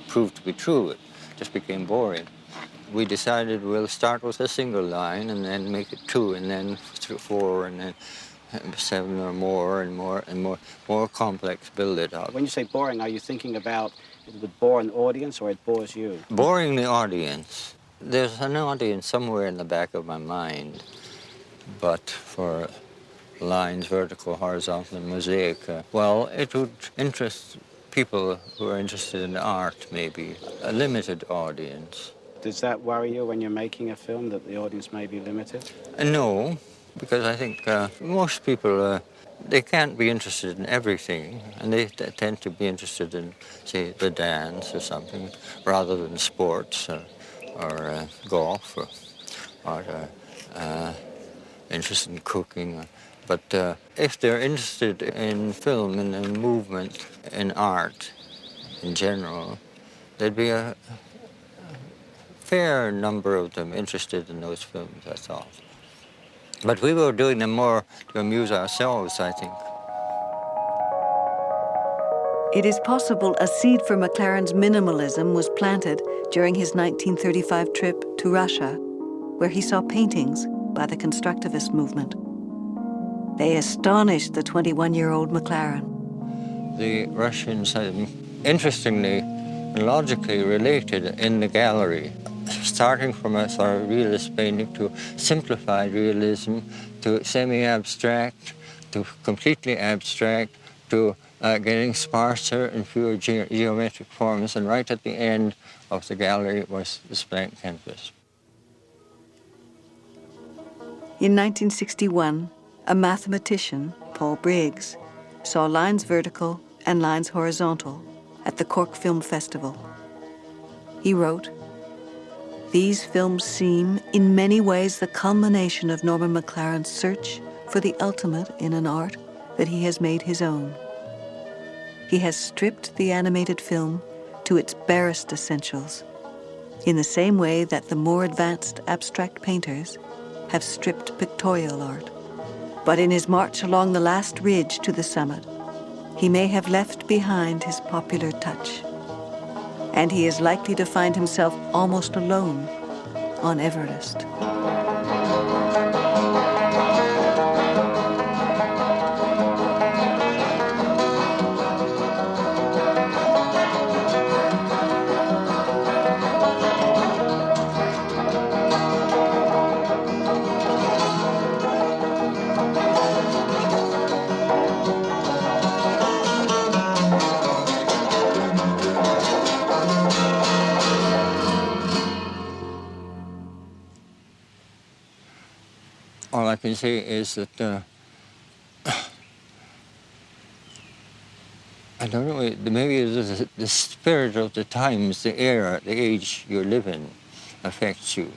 [SPEAKER 4] proved to be true. It just became boring. We decided we'll start with a single line and then make it 2 and then 4 and then 7 or more and more complex, build it up.
[SPEAKER 12] When you say boring, are you thinking about it would bore an audience or it bores you?
[SPEAKER 4] Boring the audience. There's an audience somewhere in the back of my mind, but for lines, vertical, horizontal, and mosaic, well, it would interest people who are interested in art, maybe, a limited audience.
[SPEAKER 12] Does that worry you when you're making a film, that the audience may be limited?
[SPEAKER 4] No, because I think most people, they can't be interested in everything, and they tend to be interested in, say, the dance or something, rather than sports or golf or interested in cooking. But if they're interested in film and in movement, in art in general, there'd be a fair number of them interested in those films, I thought. But we were doing them more to amuse ourselves, I think.
[SPEAKER 3] It is possible a seed for McLaren's minimalism was planted during his 1935 trip to Russia, where he saw paintings by the constructivist movement. They astonished the 21-year-old McLaren.
[SPEAKER 4] The Russians had, interestingly, logically related in the gallery, starting from a sort of realist painting to simplified realism, to semi-abstract, to completely abstract, to getting sparser and fewer geometric forms, and right at the end of the gallery was this blank canvas.
[SPEAKER 3] In 1961, a mathematician, Paul Briggs, saw lines vertical and lines horizontal at the Cork Film Festival. He wrote, "These films seem, in many ways, the culmination of Norman McLaren's search for the ultimate in an art that he has made his own. He has stripped the animated film to its barest essentials, in the same way that the more advanced abstract painters have stripped pictorial art. But in his march along the last ridge to the summit, he may have left behind his popular touch, and he is likely to find himself almost alone on Everest."
[SPEAKER 4] All I can say is that I don't know, maybe the spirit of the times, the era, the age you live in affects you.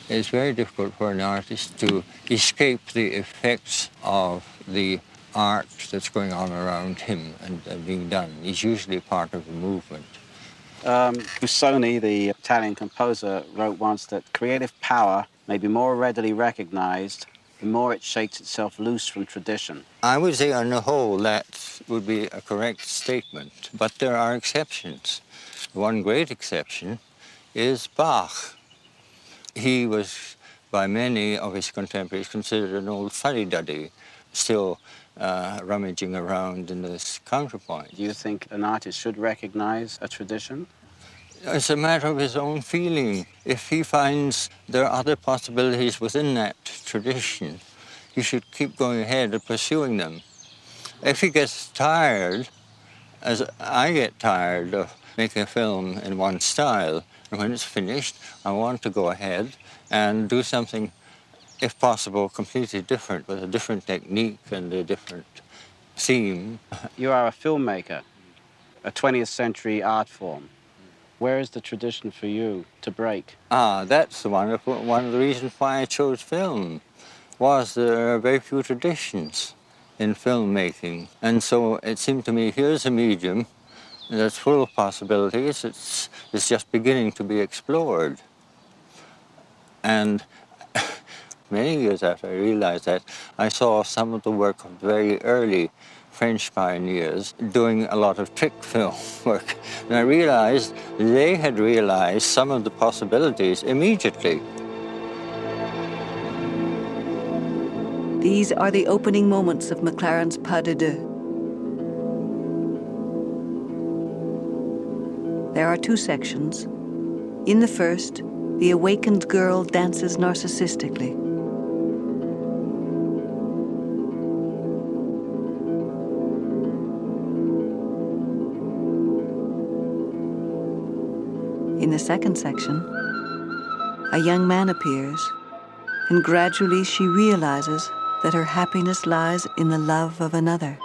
[SPEAKER 4] It's very difficult for an artist to escape the effects of the art that's going on around him and being done. He's usually part of the movement.
[SPEAKER 12] Busoni, the Italian composer, wrote once that creative power may be more readily recognized the more it shakes itself loose from tradition.
[SPEAKER 4] I would say on the whole that would be a correct statement, but there are exceptions. One great exception is Bach. He was, by many of his contemporaries, considered an old fuddy-duddy, still rummaging around in this counterpoint.
[SPEAKER 12] Do you think an artist should recognize a tradition?
[SPEAKER 4] It's a matter of his own feeling. If he finds there are other possibilities within that tradition, he should keep going ahead and pursuing them. If he gets tired, as I get tired of making a film in one style, and when it's finished, I want to go ahead and do something, if possible, completely different, with a different technique and a different theme.
[SPEAKER 12] You are a filmmaker, a 20th century art form. Where is the tradition for you to break?
[SPEAKER 4] That's one of the reasons why I chose film, was there are very few traditions in filmmaking. And so it seemed to me, here's a medium that's full of possibilities. It's just beginning to be explored. And many years after I realized that, I saw some of the work of very early French pioneers doing a lot of trick film work. And I realized they had realized some of the possibilities immediately.
[SPEAKER 3] These are the opening moments of McLaren's Pas de Deux. There are two sections. In the first, the awakened girl dances narcissistically. In the second section, a young man appears, and gradually she realizes that her happiness lies in the love of another.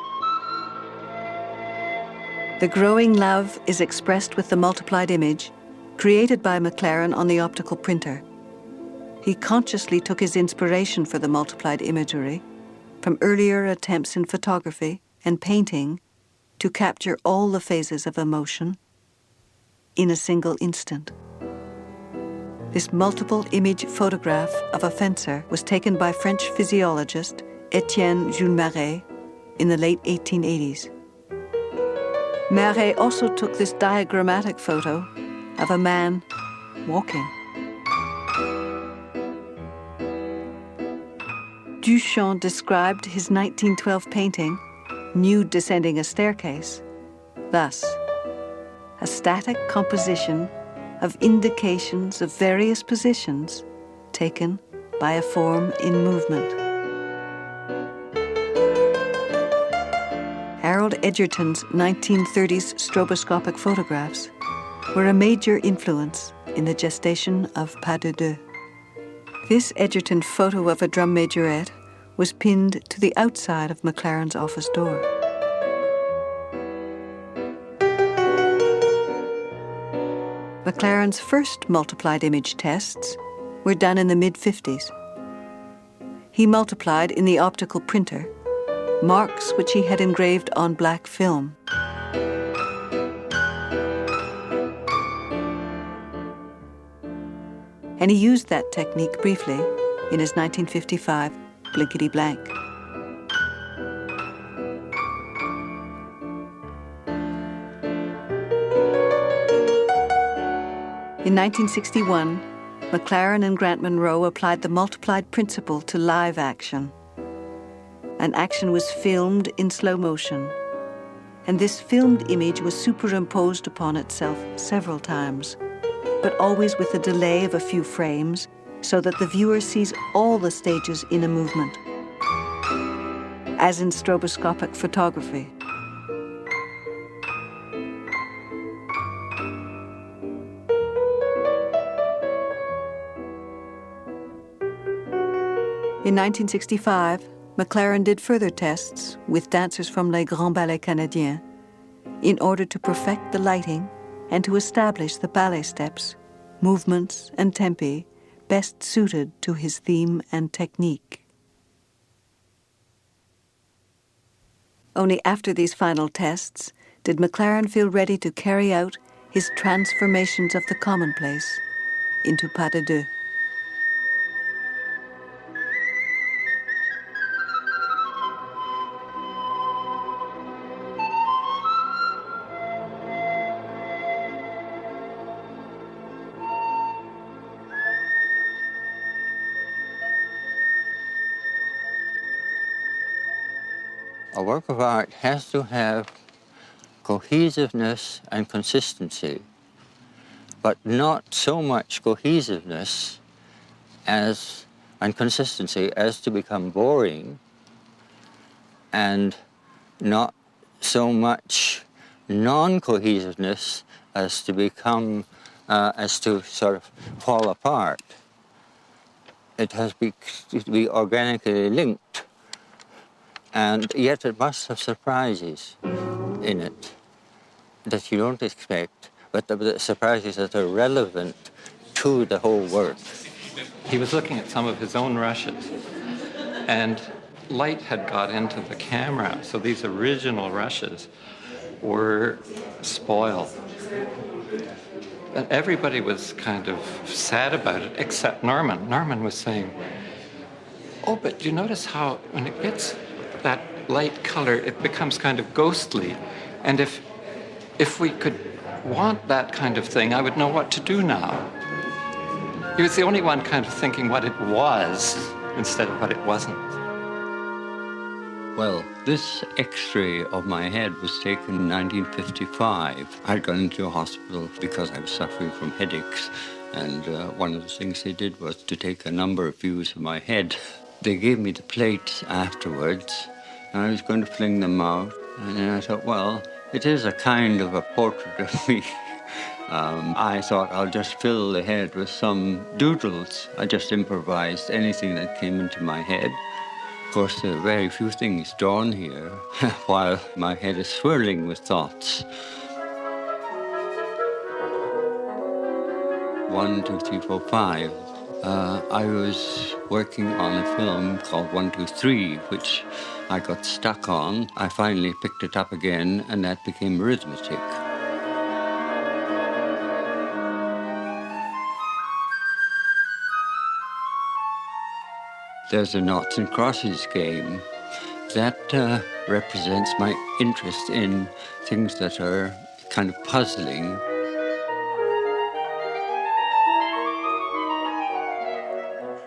[SPEAKER 3] The growing love is expressed with the multiplied image, created by McLaren on the optical printer. He consciously took his inspiration for the multiplied imagery from earlier attempts in photography and painting to capture all the phases of emotion in a single instant. This multiple image photograph of a fencer was taken by French physiologist Etienne Jules Marais in the late 1880s. Marais also took this diagrammatic photo of a man walking. Duchamp described his 1912 painting, Nude Descending a Staircase, thus: a static composition of indications of various positions taken by a form in movement. Harold Edgerton's 1930s stroboscopic photographs were a major influence in the gestation of Pas de Deux. This Edgerton photo of a drum majorette was pinned to the outside of McLaren's office door. McLaren's first multiplied image tests were done in the mid-50s. He multiplied in the optical printer marks which he had engraved on black film. And he used that technique briefly in his 1955 Blinkety Blank. In 1961, McLaren and Grant Munro applied the multiplied principle to live action. An action was filmed in slow motion, and this filmed image was superimposed upon itself several times, but always with a delay of a few frames, so that the viewer sees all the stages in a movement, as in stroboscopic photography. In 1965, McLaren did further tests with dancers from Les Grands Ballets Canadiens in order to perfect the lighting and to establish the ballet steps, movements, and tempi best suited to his theme and technique. Only after these final tests did McLaren feel ready to carry out his transformations of the commonplace into Pas de Deux.
[SPEAKER 4] A work of art has to have cohesiveness and consistency, but not so much cohesiveness and consistency as to become boring, and not so much non-cohesiveness as to become, as to sort of fall apart. It has to be organically linked, and yet it must have surprises in it that you don't expect, but the surprises that are relevant to the whole work.
[SPEAKER 16] He was looking at some of his own rushes, and light had got into the camera, so these original rushes were spoiled. And everybody was kind of sad about it, except Norman. Norman was saying, oh, but do you notice how when it gets that light color, it becomes kind of ghostly. And if we could want that kind of thing, I would know what to do now. He was the only one kind of thinking what it was instead of what it wasn't.
[SPEAKER 6] Well, this X-ray of my head was taken in 1955. I'd gone into a hospital because I was suffering from headaches, and one of the things they did was to take a number of views of my head. They gave me the plates afterwards, and I was going to fling them out, and then I thought, well, it is a kind of a portrait of me. I thought I'll just fill the head with some doodles. I just improvised anything that came into my head. Of course, there are very few things drawn here, while my head is swirling with thoughts. 1, 2, 3, 4, 5. I was working on a film called 1, 2, 3, which I got stuck on. I finally picked it up again, and that became arithmetic. There's a noughts and crosses game. That represents my interest in things that are kind of puzzling.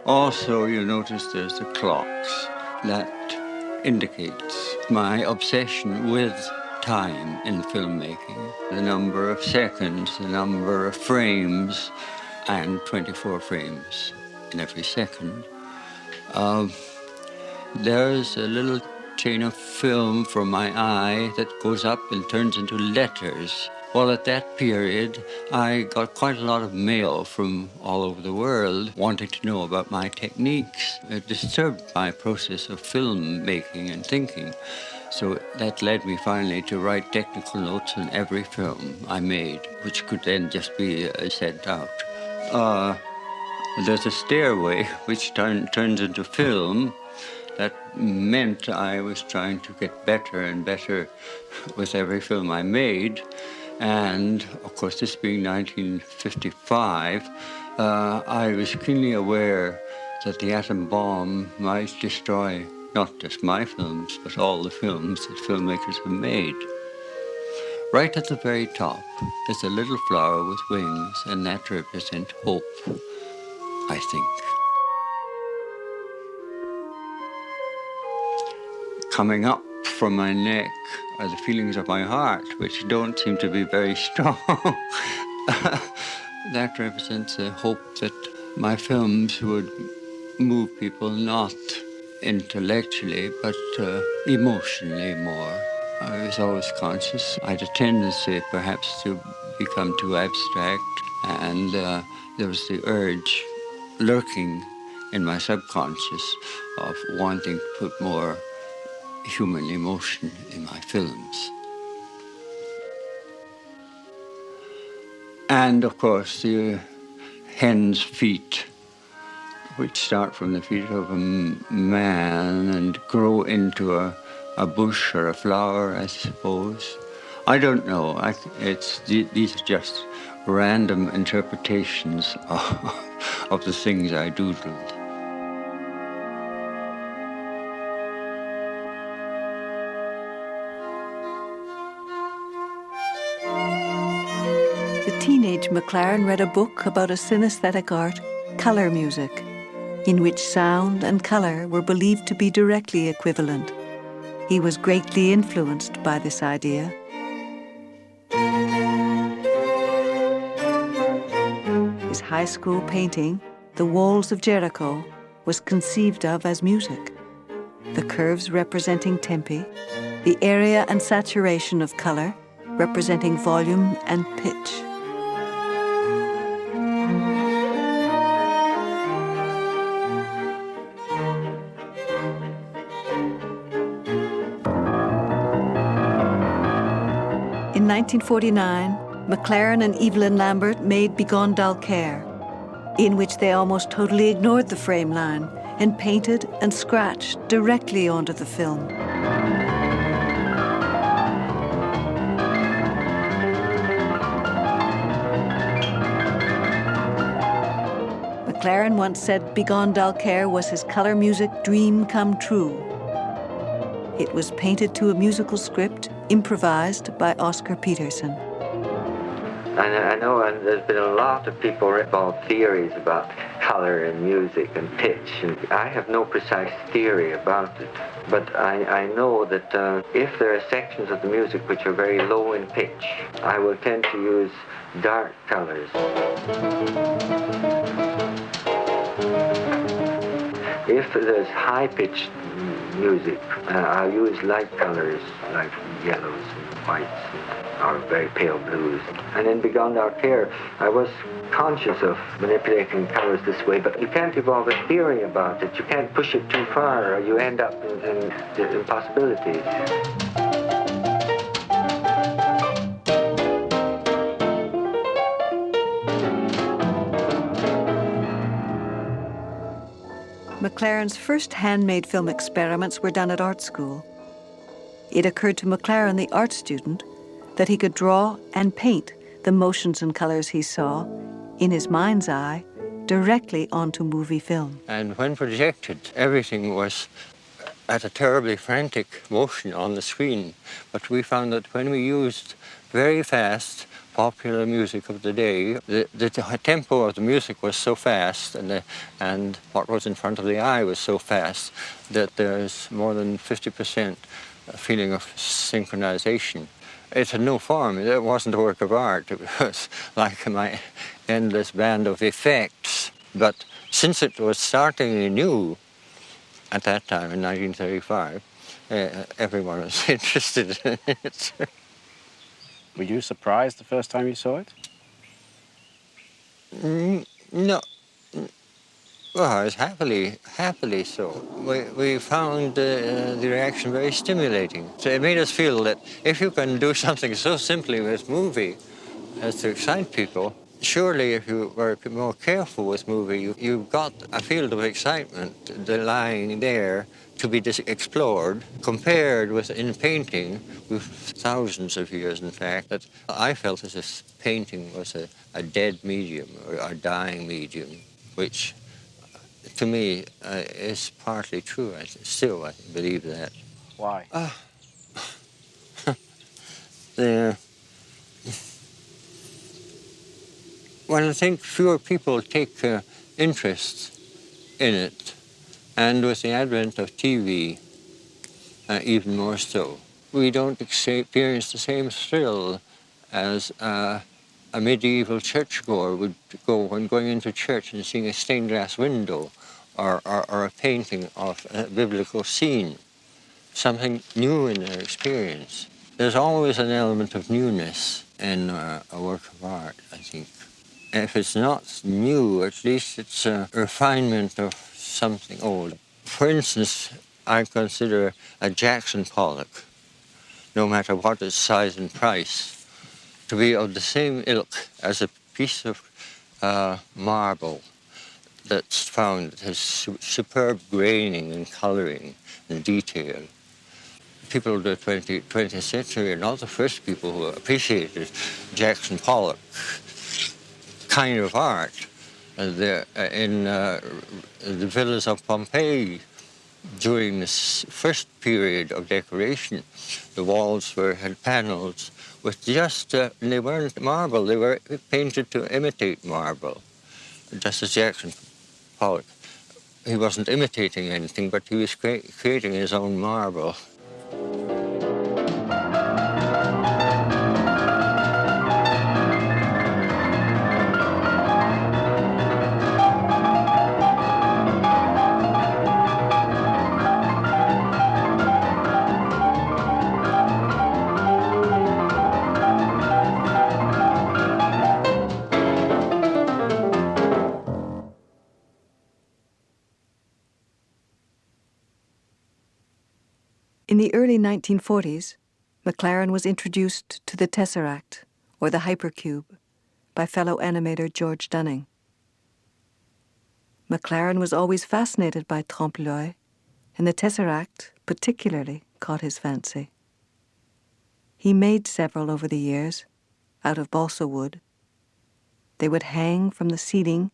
[SPEAKER 6] Also, you notice there's the clocks. That indicates my obsession with time in filmmaking. The number of seconds, the number of frames, and 24 frames in every second. There's a little chain of film from my eye that goes up and turns into letters. Well, at that period, I got quite a lot of mail from all over the world wanting to know about my techniques. It disturbed my process of film making and thinking. So that led me finally to write technical notes on every film I made, which could then just be sent out. There's a stairway which turns into film. That meant I was trying to get better and better with every film I made. And, of course, this being 1955, I was keenly aware that the atom bomb might destroy not just my films, but all the films that filmmakers have made. Right at the very top is a little flower with wings, and that represents hope, I think. Coming up from my neck are the feelings of my heart, which don't seem to be very strong. That represents a hope that my films would move people not intellectually, but emotionally more. I was always conscious. I had a tendency, perhaps, to become too abstract, and there was the urge lurking in my subconscious of wanting to put more human emotion in my films. And, of course, the hen's feet, which start from the feet of a man and grow into a bush or a flower, I suppose. I don't know. These are just random interpretations of the things I doodled.
[SPEAKER 3] The teenage McLaren read a book about a synesthetic art, color music, in which sound and color were believed to be directly equivalent. He was greatly influenced by this idea. His high school painting, The Walls of Jericho, was conceived of as music. The curves representing tempi, the area and saturation of color representing volume and pitch. In 1949, McLaren and Evelyn Lambert made Begone Dalcaire, in which they almost totally ignored the frame line and painted and scratched directly onto the film. McLaren once said Begone Dalcaire was his color music dream come true. It was painted to a musical script improvised by Oscar Peterson.
[SPEAKER 11] I know, and there's been a lot of people involved theories about color and music and pitch, and I have no precise theory about it. But I know that if there are sections of the music which are very low in pitch, I will tend to use dark colors. If there's high-pitched music, I'll use light colors like yellows and whites or very pale blues. And in Begone Dalcaire, I was conscious of manipulating colors this way, but you can't evolve a theory about it. You can't push it too far or you end up in impossibilities.
[SPEAKER 3] McLaren's first handmade film experiments were done at art school. It occurred to McLaren, the art student, that he could draw and paint the motions and colors he saw in his mind's eye directly onto movie film.
[SPEAKER 4] And when projected, everything was at a terribly frantic motion on the screen. But we found that when we used very fast popular music of the day, the tempo of the music was so fast and what was in front of the eye was so fast that there's more than 50% feeling of synchronization. It had no form. It wasn't a work of art. It was like my endless band of effects. But since it was startlingly new at that time in 1935, everyone was interested in it.
[SPEAKER 12] Were you surprised the first time you saw it?
[SPEAKER 4] No. Well, I was happily so. We found the reaction very stimulating. So it made us feel that if you can do something so simply with movie as to excite people, surely if you were more careful with movie, you've got a field of excitement lying there to be explored, compared with in painting, with thousands of years, in fact, that I felt as if painting was a dead medium or a dying medium, which to me is partly true. I still believe that.
[SPEAKER 12] Why?
[SPEAKER 4] Well, I think fewer people take interest in it, and with the advent of TV, even more so. We don't experience the same thrill as a medieval churchgoer would go when going into church and seeing a stained glass window or a painting of a biblical scene, something new in their experience. There's always an element of newness in a work of art, I think. If it's not new, at least it's a refinement of something old. For instance, I consider a Jackson Pollock, no matter what its size and price, to be of the same ilk as a piece of marble that's found that has superb graining and coloring and detail. People of the 20th century are not the first people who appreciated Jackson Pollock kind of art. In the villas of Pompeii, during this first period of decoration, the walls had panels with just, they weren't marble, they were painted to imitate marble, just as Jackson Pollock. He wasn't imitating anything, but he was creating his own marble.
[SPEAKER 3] In the early 1940s, McLaren was introduced to the tesseract, or the hypercube, by fellow animator George Dunning. McLaren was always fascinated by trompe-l'oeil, and the tesseract particularly caught his fancy. He made several over the years, out of balsa wood. They would hang from the ceiling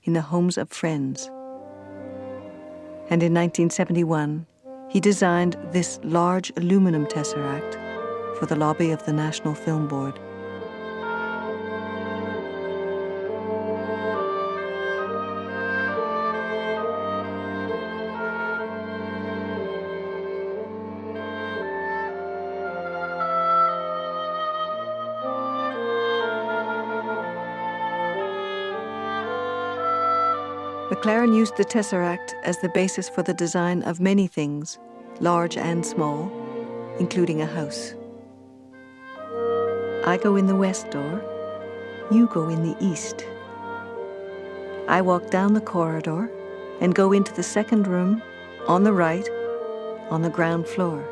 [SPEAKER 3] in the homes of friends. And in 1971, he designed this large aluminum tesseract for the lobby of the National Film Board. McLaren used the tesseract as the basis for the design of many things, large and small, including a house. I go in the west door, you go in the east. I walk down the corridor and go into the second room, on the right, on the ground floor.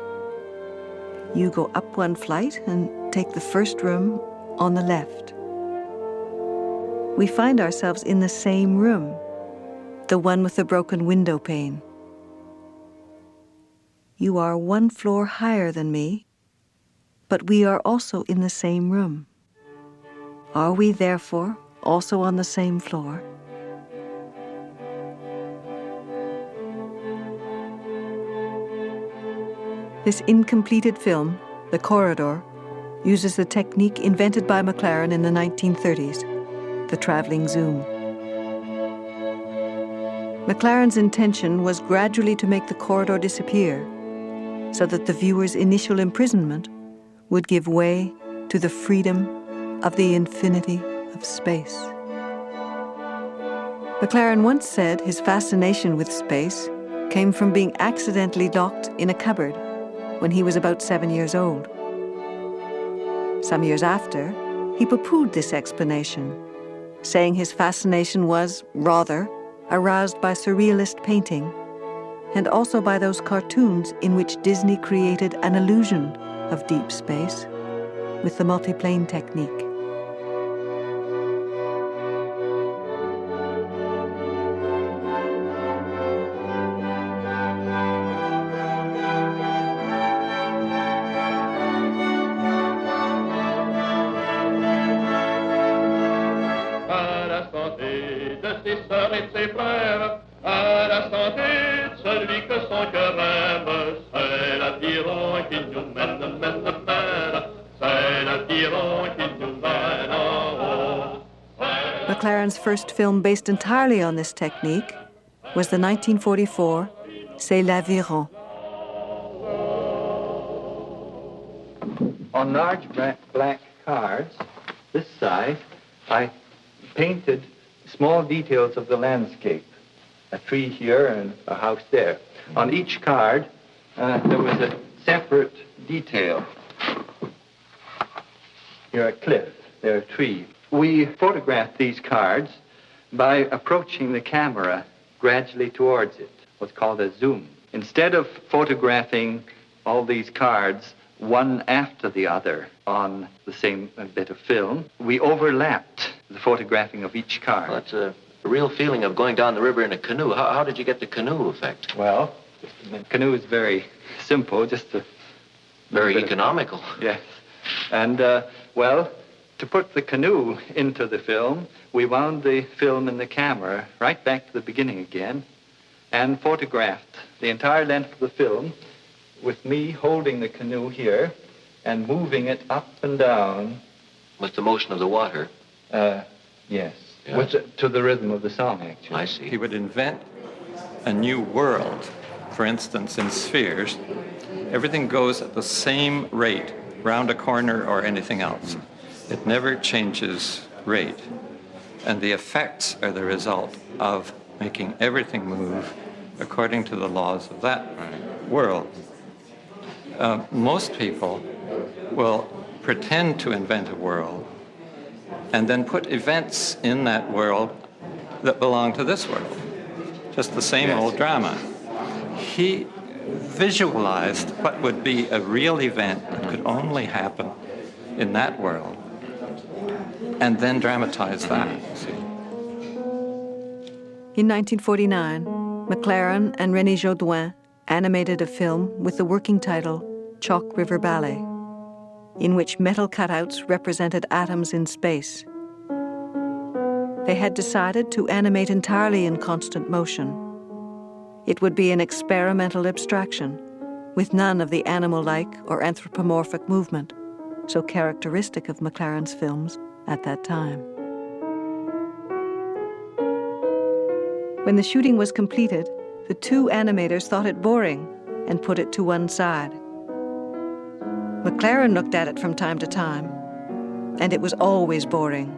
[SPEAKER 3] You go up one flight and take the first room on the left. We find ourselves in the same room, the one with the broken window pane. You are one floor higher than me, but we are also in the same room. Are we, therefore, also on the same floor? This incompleted film, The Corridor, uses the technique invented by McLaren in the 1930s, the traveling zoom. McLaren's intention was gradually to make the corridor disappear, so that the viewer's initial imprisonment would give way to the freedom of the infinity of space. McLaren once said his fascination with space came from being accidentally locked in a cupboard when he was about 7 years old. Some years after, he poo-pooed this explanation, saying his fascination was, rather, aroused by surrealist painting, and also by those cartoons in which Disney created an illusion of deep space with the multiplane technique. McLaren's first film based entirely on this technique was the 1944 C'est l'Aviron.
[SPEAKER 10] On large black cards, this size, I painted small details of the landscape. A tree here and a house there. On each card, there was a separate detail. Here a cliff, there a tree. We photographed these cards by approaching the camera gradually towards it, what's called a zoom. Instead of photographing all these cards one after the other on the same bit of film, we overlapped the photographing of each card.
[SPEAKER 1] Well, that's a real feeling of going down the river in a canoe. How did you get the canoe effect?
[SPEAKER 10] Well, the canoe is very simple, just a...
[SPEAKER 1] Very economical.
[SPEAKER 10] Yes. And, well, to put the canoe into the film, we wound the film in the camera right back to the beginning again and photographed the entire length of the film with me holding the canoe here and moving it up and down.
[SPEAKER 1] With the motion of the water?
[SPEAKER 10] Yes. To the rhythm of the song, actually.
[SPEAKER 1] I see.
[SPEAKER 16] He would invent a new world. For instance, in spheres, everything goes at the same rate, round a corner or anything else. It never changes rate. And the effects are the result of making everything move according to the laws of that world. Most people will pretend to invent a world and then put events in that world that belong to this world. Just the same old drama. He visualized what would be a real event that could only happen in that world, and then dramatized that. See?
[SPEAKER 3] In 1949, McLaren and René Jaudoin animated a film with the working title Chalk River Ballet, in which metal cutouts represented atoms in space. They had decided to animate entirely in constant motion. It would be an experimental abstraction, with none of the animal-like or anthropomorphic movement, so characteristic of McLaren's films at that time. When the shooting was completed, the two animators thought it boring and put it to one side. McLaren looked at it from time to time, and it was always boring.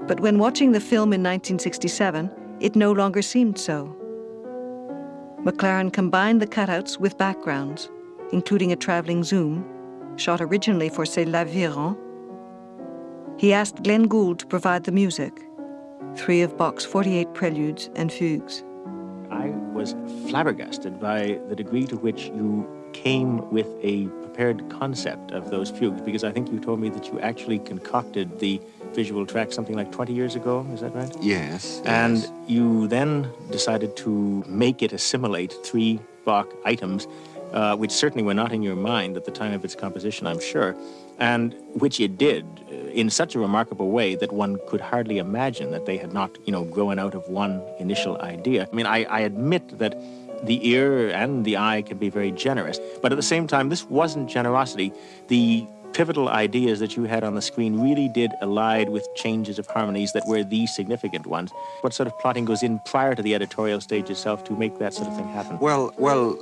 [SPEAKER 3] But when watching the film in 1967, it no longer seemed so. McLaren combined the cutouts with backgrounds, including a traveling zoom, shot originally for C'est l'Aviron. He asked Glenn Gould to provide the music, 3 of Bach's 48 preludes and fugues.
[SPEAKER 15] I was flabbergasted by the degree to which you came with a prepared concept of those fugues, because I think you told me that you actually concocted the visual track something like 20 years ago, is that right?
[SPEAKER 7] Yes.
[SPEAKER 15] And
[SPEAKER 7] yes.
[SPEAKER 15] you then decided to make it assimilate 3 Bach items, which certainly were not in your mind at the time of its composition, I'm sure, and which it did in such a remarkable way that one could hardly imagine that they had not, grown out of one initial idea. I mean, I admit that the ear and the eye can be very generous, but at the same time, this wasn't generosity. The pivotal ideas that you had on the screen really did allied with changes of harmonies that were the significant ones. What sort of plotting goes in prior to the editorial stage itself to make that sort of thing happen?
[SPEAKER 17] Well,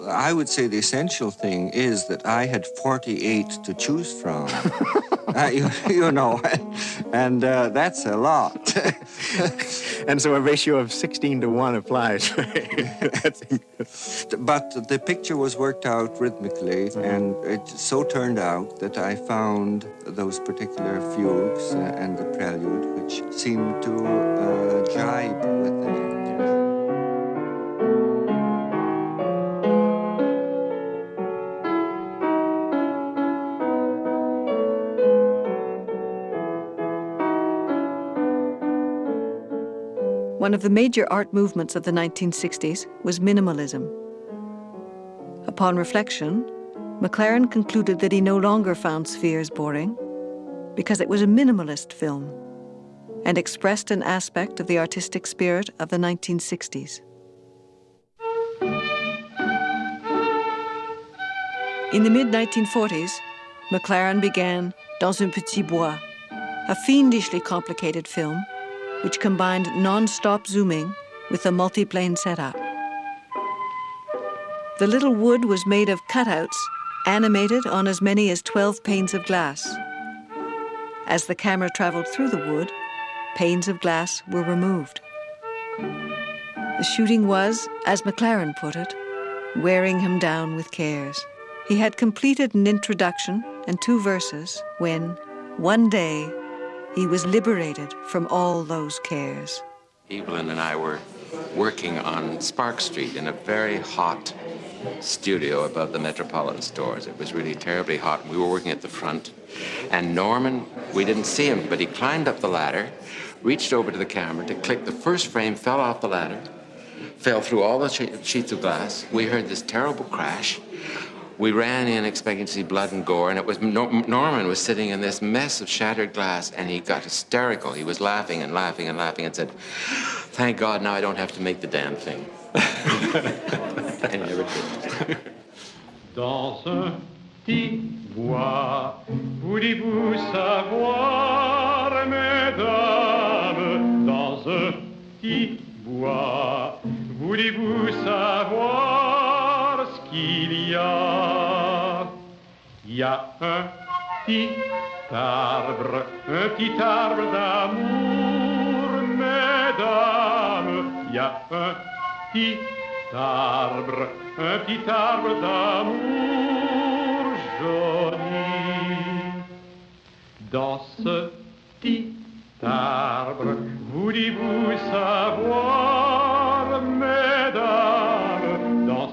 [SPEAKER 17] I would say the essential thing is that I had 48 to choose from. And that's a lot.
[SPEAKER 15] And so a ratio of 16 to 1 applies.
[SPEAKER 17] But the picture was worked out rhythmically, and it so turned out that I found those particular fugues and the prelude which seemed to jibe with it.
[SPEAKER 3] One of the major art movements of the 1960s was minimalism. Upon reflection, McLaren concluded that he no longer found Spheres boring because it was a minimalist film and expressed an aspect of the artistic spirit of the 1960s. In the mid-1940s, McLaren began Dans un petit bois, a fiendishly complicated film which combined non-stop zooming with a multiplane setup. The little wood was made of cutouts animated on as many as 12 panes of glass. As the camera traveled through the wood, panes of glass were removed. The shooting was, as McLaren put it, wearing him down with cares. He had completed an introduction and 2 verses when, one day, he was liberated from all those cares.
[SPEAKER 18] Evelyn and I were working on Spark Street in a very hot studio above the Metropolitan stores. It was really terribly hot. We were working at the front. And Norman, we didn't see him, but he climbed up the ladder, reached over to the camera to click the first frame, fell off the ladder, fell through all the sheets of glass. We heard this terrible crash. We ran in expecting to see blood and gore, and it was Norman was sitting in this mess of shattered glass, and he got hysterical. He was laughing and laughing and laughing and said, "Thank God now I don't have to make the damn thing." And he never did.
[SPEAKER 5] Dans un petit bois, voulez-vous savoir, mesdames? Dans un petit bois, voulez-vous savoir ce qu'il y a? Il y a un petit arbre d'amour, mesdames. Il y a un petit arbre d'amour jauni. Dans ce petit arbre, voulez-vous savoir, mesdames? Dans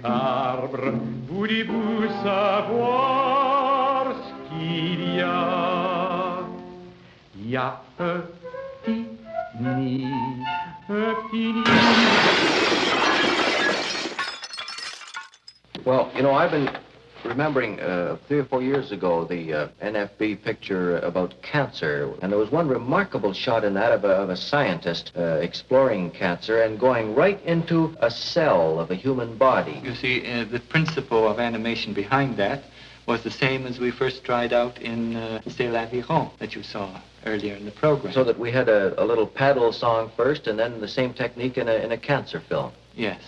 [SPEAKER 5] arbre, voulez-vous savoir ce qu'il y a? Il y a un petit nid, un petit nid.
[SPEAKER 1] Well, you know, I've been remembering 3 or 4 years ago the NFB picture about cancer, and there was one remarkable shot in that of a scientist exploring cancer and going right into a cell of a human body.
[SPEAKER 10] You see, the principle of animation behind that was the same as we first tried out in C'est l'Aviron that you saw earlier in the program.
[SPEAKER 1] So that we had a little paddle song first and then the same technique in a cancer film.
[SPEAKER 10] Yes.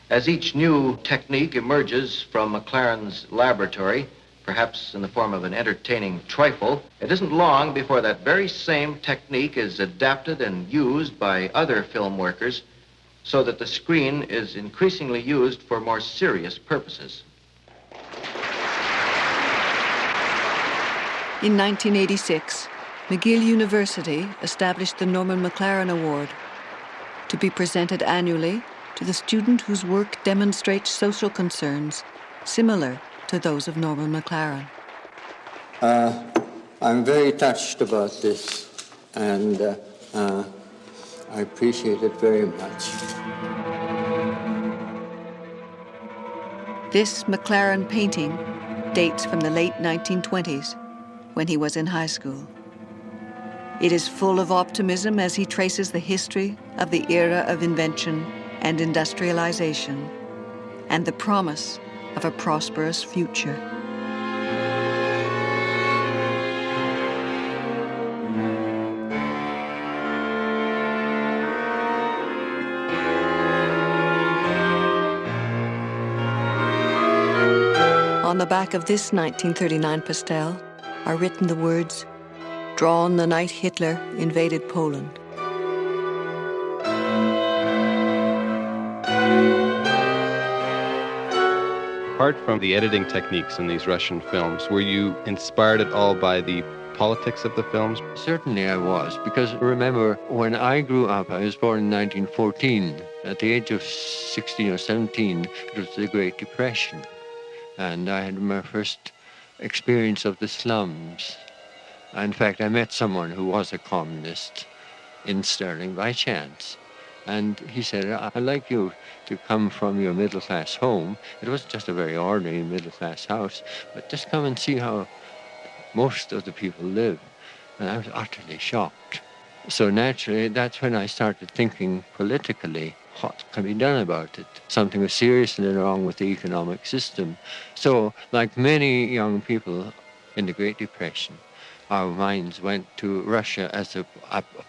[SPEAKER 1] As each new technique emerges from McLaren's laboratory, perhaps in the form of an entertaining trifle, it isn't long before that very same technique is adapted and used by other film workers so that the screen is increasingly used for more serious purposes.
[SPEAKER 3] In 1986, McGill University established the Norman McLaren Award to be presented annually to the student whose work demonstrates social concerns similar to those of Norman McLaren.
[SPEAKER 6] I'm very touched about this, and I appreciate it very much.
[SPEAKER 3] This McLaren painting dates from the late 1920s, when he was in high school. It is full of optimism as he traces the history of the era of invention and industrialization, and the promise of a prosperous future. On the back of this 1939 pastel are written the words, "Drawn the night Hitler invaded Poland."
[SPEAKER 19] Apart from the editing techniques in these Russian films, were you inspired at all by the politics of the films?
[SPEAKER 4] Certainly I was, because remember, when I grew up, I was born in 1914. At the age of 16 or 17, it was the Great Depression. And I had my first experience of the slums. In fact, I met someone who was a communist in Stirling by chance. And he said, I'd like you to come from your middle-class home. It wasn't just a very ordinary middle-class house, but just come and see how most of the people live. And I was utterly shocked. So naturally, that's when I started thinking politically, what can be done about it? Something was seriously wrong with the economic system. So, like many young people in the Great Depression, our minds went to Russia as a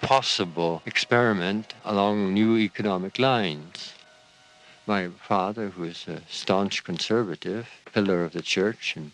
[SPEAKER 4] possible experiment along new economic lines. My father, who was a staunch conservative, pillar of the church and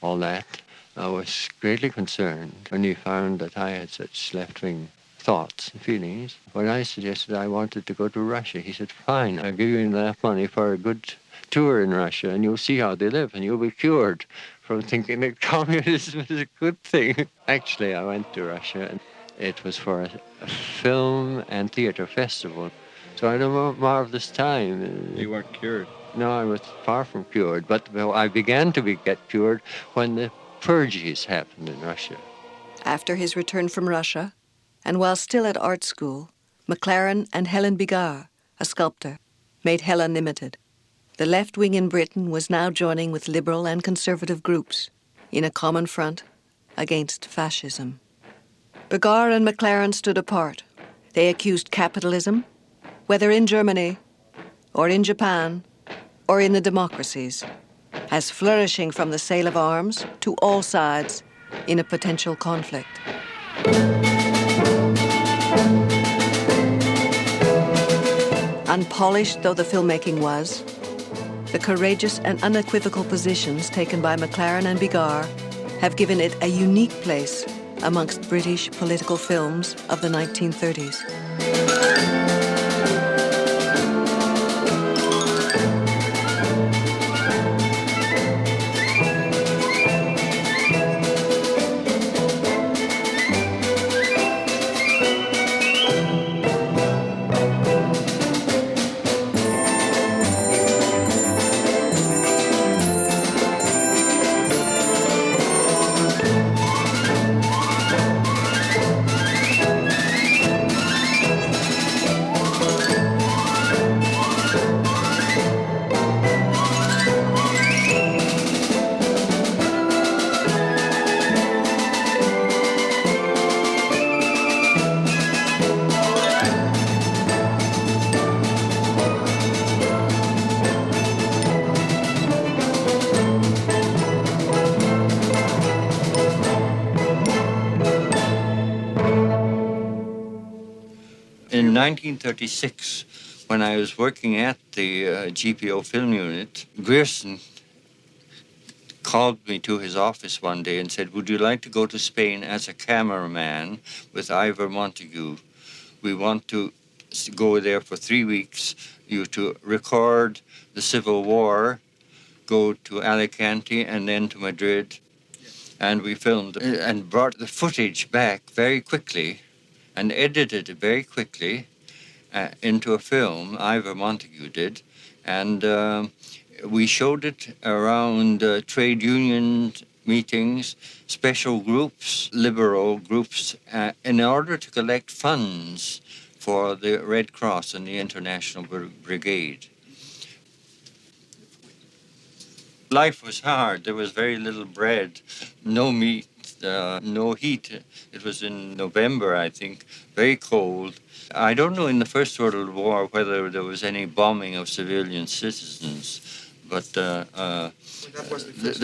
[SPEAKER 4] all that, was greatly concerned when he found that I had such left-wing thoughts and feelings. When I suggested I wanted to go to Russia, he said, fine, I'll give you enough money for a good tour in Russia and you'll see how they live and you'll be cured from thinking that communism is a good thing. Actually, I went to Russia and it was for a film and theater festival. So I had a marvelous time.
[SPEAKER 19] You weren't cured?
[SPEAKER 4] No, I was far from cured, but I began to get cured when the purges happened in Russia.
[SPEAKER 3] After his return from Russia, and while still at art school, McLaren and Helen Bigard, a sculptor, made Helen Limited. The left wing in Britain was now joining with liberal and conservative groups in a common front against fascism. Bigard and McLaren stood apart. They accused capitalism, whether in Germany or in Japan or in the democracies, as flourishing from the sale of arms to all sides in a potential conflict. Unpolished though the filmmaking was, the courageous and unequivocal positions taken by McLaren and Bigard have given it a unique place amongst British political films of the 1930s.
[SPEAKER 2] 1936, when I was working at the GPO film unit, Grierson called me to his office one day and said, "Would you like to go to Spain as a cameraman with Ivor Montague? We want to go there for 3 weeks. You to record the Civil War, go to Alicante and then to Madrid." And we filmed and brought the footage back very quickly and edited it very quickly into a film. Ivor Montague did. And we showed it around trade union meetings, special groups, liberal groups, in order to collect funds for the Red Cross and the International Brigade. Life was hard. There was very little bread, no meat, no heat. It was in November, I think, very cold. I don't know in the First World War whether there was any bombing of civilian citizens, but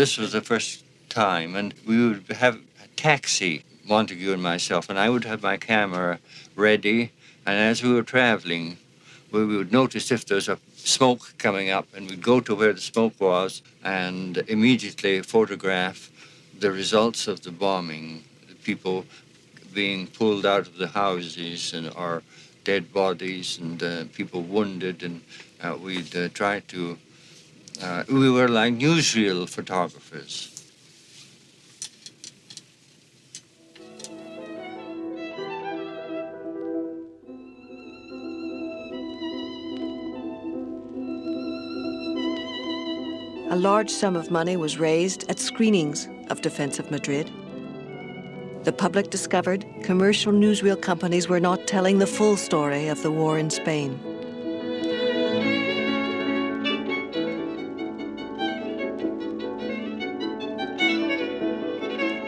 [SPEAKER 2] this was the first time. And we would have a taxi, Montague and myself, and I would have my camera ready. And as we were traveling, we would notice if there's a smoke coming up, and we'd go to where the smoke was and immediately photograph the results of the bombing, the people being pulled out of the houses or dead bodies and people wounded, and we'd try to, we were like newsreel photographers.
[SPEAKER 3] A large sum of money was raised at screenings of Defense of Madrid. The public discovered commercial newsreel companies were not telling the full story of the war in Spain.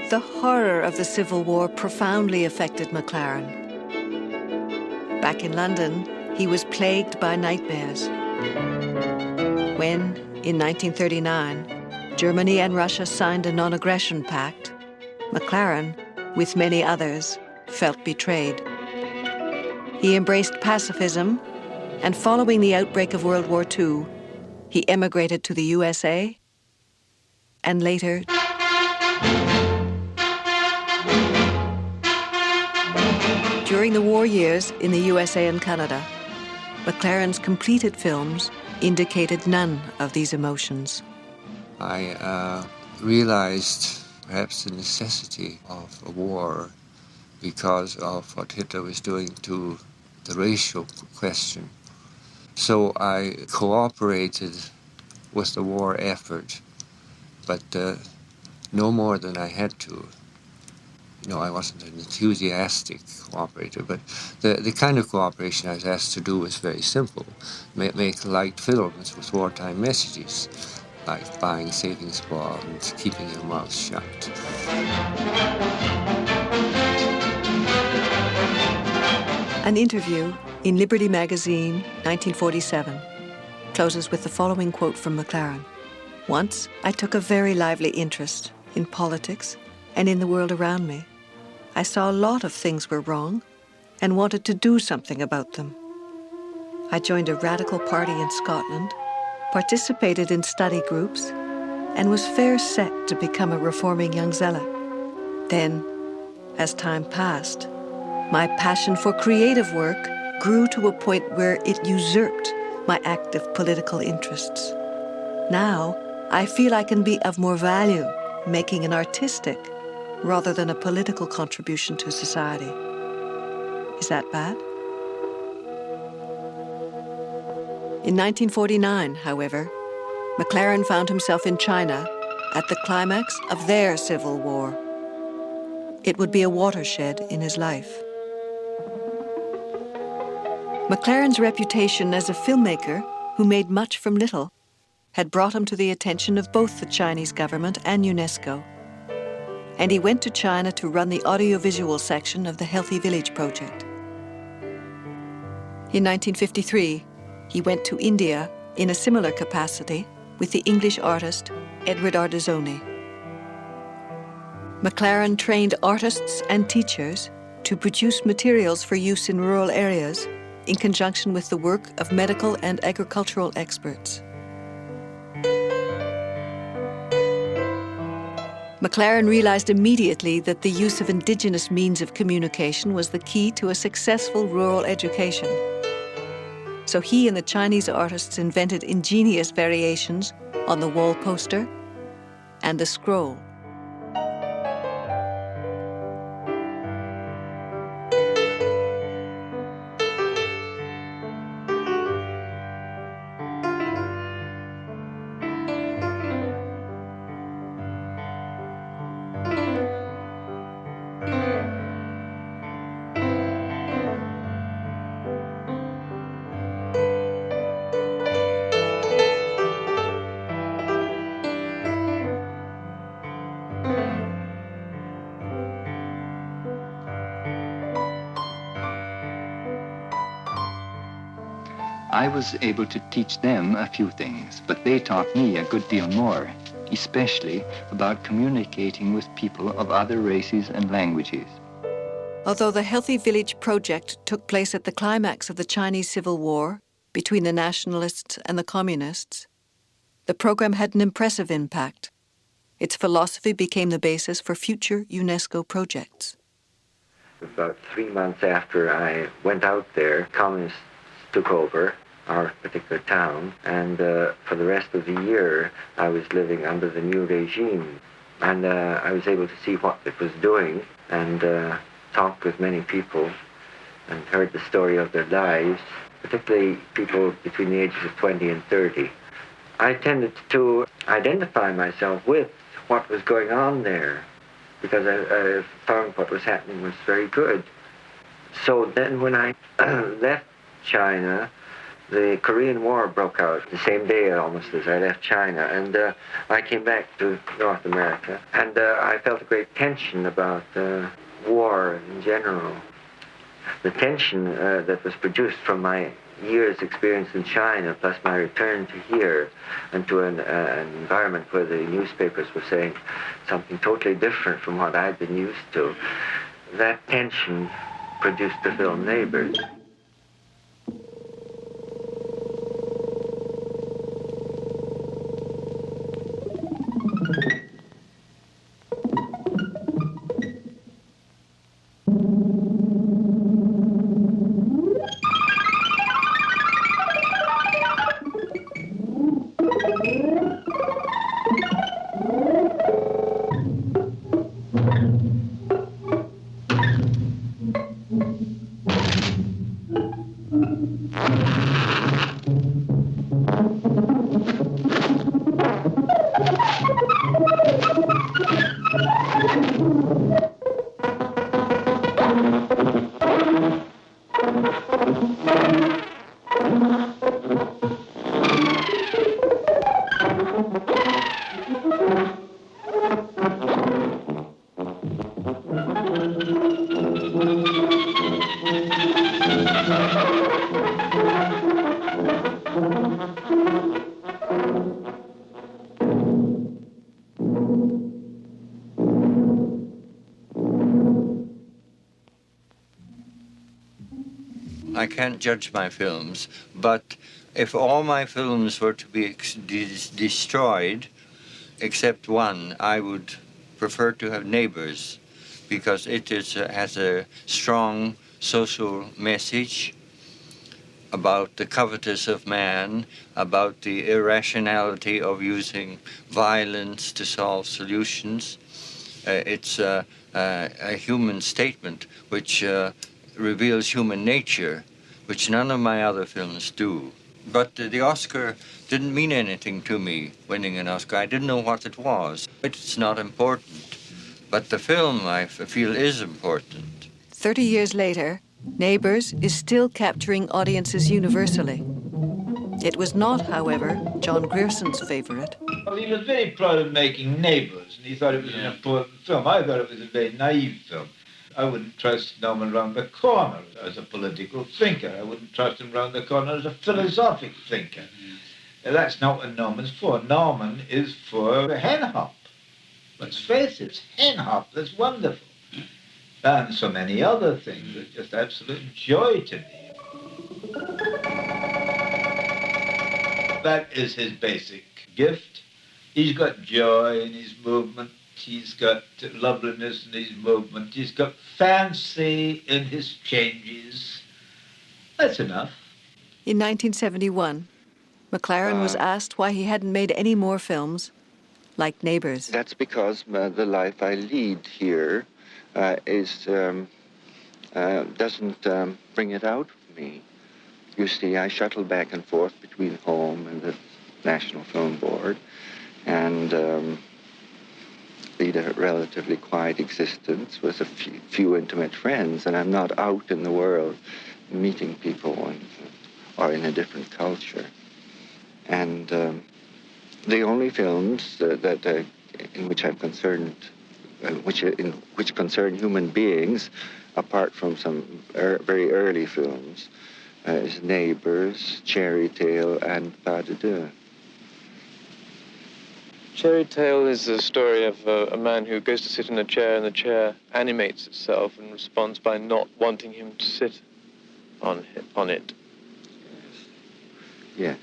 [SPEAKER 3] The horror of the Civil War profoundly affected McLaren. Back in London, he was plagued by nightmares. When, in 1939, Germany and Russia signed a non-aggression pact, McLaren, with many others, felt betrayed. He embraced pacifism, and following the outbreak of World War II, he emigrated to the USA and later during the war years in the USA and Canada, McLaren's completed films indicated none of these emotions.
[SPEAKER 2] I realized perhaps the necessity of a war because of what Hitler was doing to the racial question. So I cooperated with the war effort, but no more than I had to. You know, I wasn't an enthusiastic cooperator, but the kind of cooperation I was asked to do was very simple. Make light films with wartime messages, like buying savings bonds, keeping your mouth shut.
[SPEAKER 3] An interview in Liberty magazine, 1947, closes with the following quote from McLaren. "Once, I took a very lively interest in politics and in the world around me. I saw a lot of things were wrong and wanted to do something about them. I joined a radical party in Scotland, participated in study groups, and was fair set to become a reforming young zealot. Then, as time passed, my passion for creative work grew to a point where it usurped my active political interests. Now, I feel I can be of more value making an artistic rather than a political contribution to society. Is that bad?" In 1949, however, McLaren found himself in China at the climax of their civil war. It would be a watershed in his life. McLaren's reputation as a filmmaker who made much from little had brought him to the attention of both the Chinese government and UNESCO. And he went to China to run the audiovisual section of the Healthy Village project. In 1953, he went to India in a similar capacity with the English artist Edward Ardizoni. McLaren trained artists and teachers to produce materials for use in rural areas in conjunction with the work of medical and agricultural experts. McLaren realized immediately that the use of indigenous means of communication was the key to a successful rural education. So he and the Chinese artists invented ingenious variations on the wall poster and the scroll.
[SPEAKER 20] I was able to teach them a few things, but they taught me a good deal more, especially about communicating with people of other races and languages.
[SPEAKER 3] Although the Healthy Village project took place at the climax of the Chinese Civil War between the nationalists and the communists, the program had an impressive impact. Its philosophy became the basis for future UNESCO projects.
[SPEAKER 11] About 3 months after I went out there, communists took over our particular town, and for the rest of the year I was living under the new regime, and I was able to see what it was doing and talked with many people and heard the story of their lives, particularly people between the ages of 20 and 30. I tended to identify myself with what was going on there because I found what was happening was very good. So then when I left China, the Korean War broke out the same day almost as I left China, and I came back to North America, and I felt a great tension about war in general. The tension that was produced from my years' experience in China, plus my return to here and to an environment where the newspapers were saying something totally different from what I'd been used to, that tension produced the film Neighbors.
[SPEAKER 6] I can't judge my films, but if all my films were to be destroyed, except one, I would prefer to have Neighbors, because it has a strong social message about the covetous of man, about the irrationality of using violence to solve solutions. It's a human statement which reveals human nature, which none of my other films do. But the Oscar didn't mean anything to me, winning an Oscar. I didn't know what it was. It's not important. But the film, I feel, is important.
[SPEAKER 3] 30 years later, Neighbors is still capturing audiences universally. It was not, however, John Grierson's favorite.
[SPEAKER 21] Well, he was very proud of making Neighbors, and he thought it was an important film. I thought it was a very naive film. I wouldn't trust Norman round the corner as a political thinker. I wouldn't trust him round the corner as a philosophic thinker. That's not what Norman's for. Norman is for the hen hop. Let's face it, it's hen hop that's wonderful. And so many other things are just absolute joy to me. that is his basic gift. He's got joy in his movement. He's got loveliness in his movement. He's got fancy in his changes. That's enough.
[SPEAKER 3] In 1971, McLaren was asked why he hadn't made any more films like Neighbors.
[SPEAKER 17] That's because the life I lead here doesn't bring it out of me. You see, I shuttle back and forth between home and the National Film Board, and lead a relatively quiet existence with a few intimate friends, and I'm not out in the world meeting people or in a different culture. And the only films in which I'm concerned, which concern human beings, apart from some very early films, is Neighbors, Cherry Tale, and Pas de Deux.
[SPEAKER 8] Cherry Tale is a story of a man who goes to sit in a chair, and the chair animates itself and responds by not wanting him to sit on it.
[SPEAKER 17] Yes.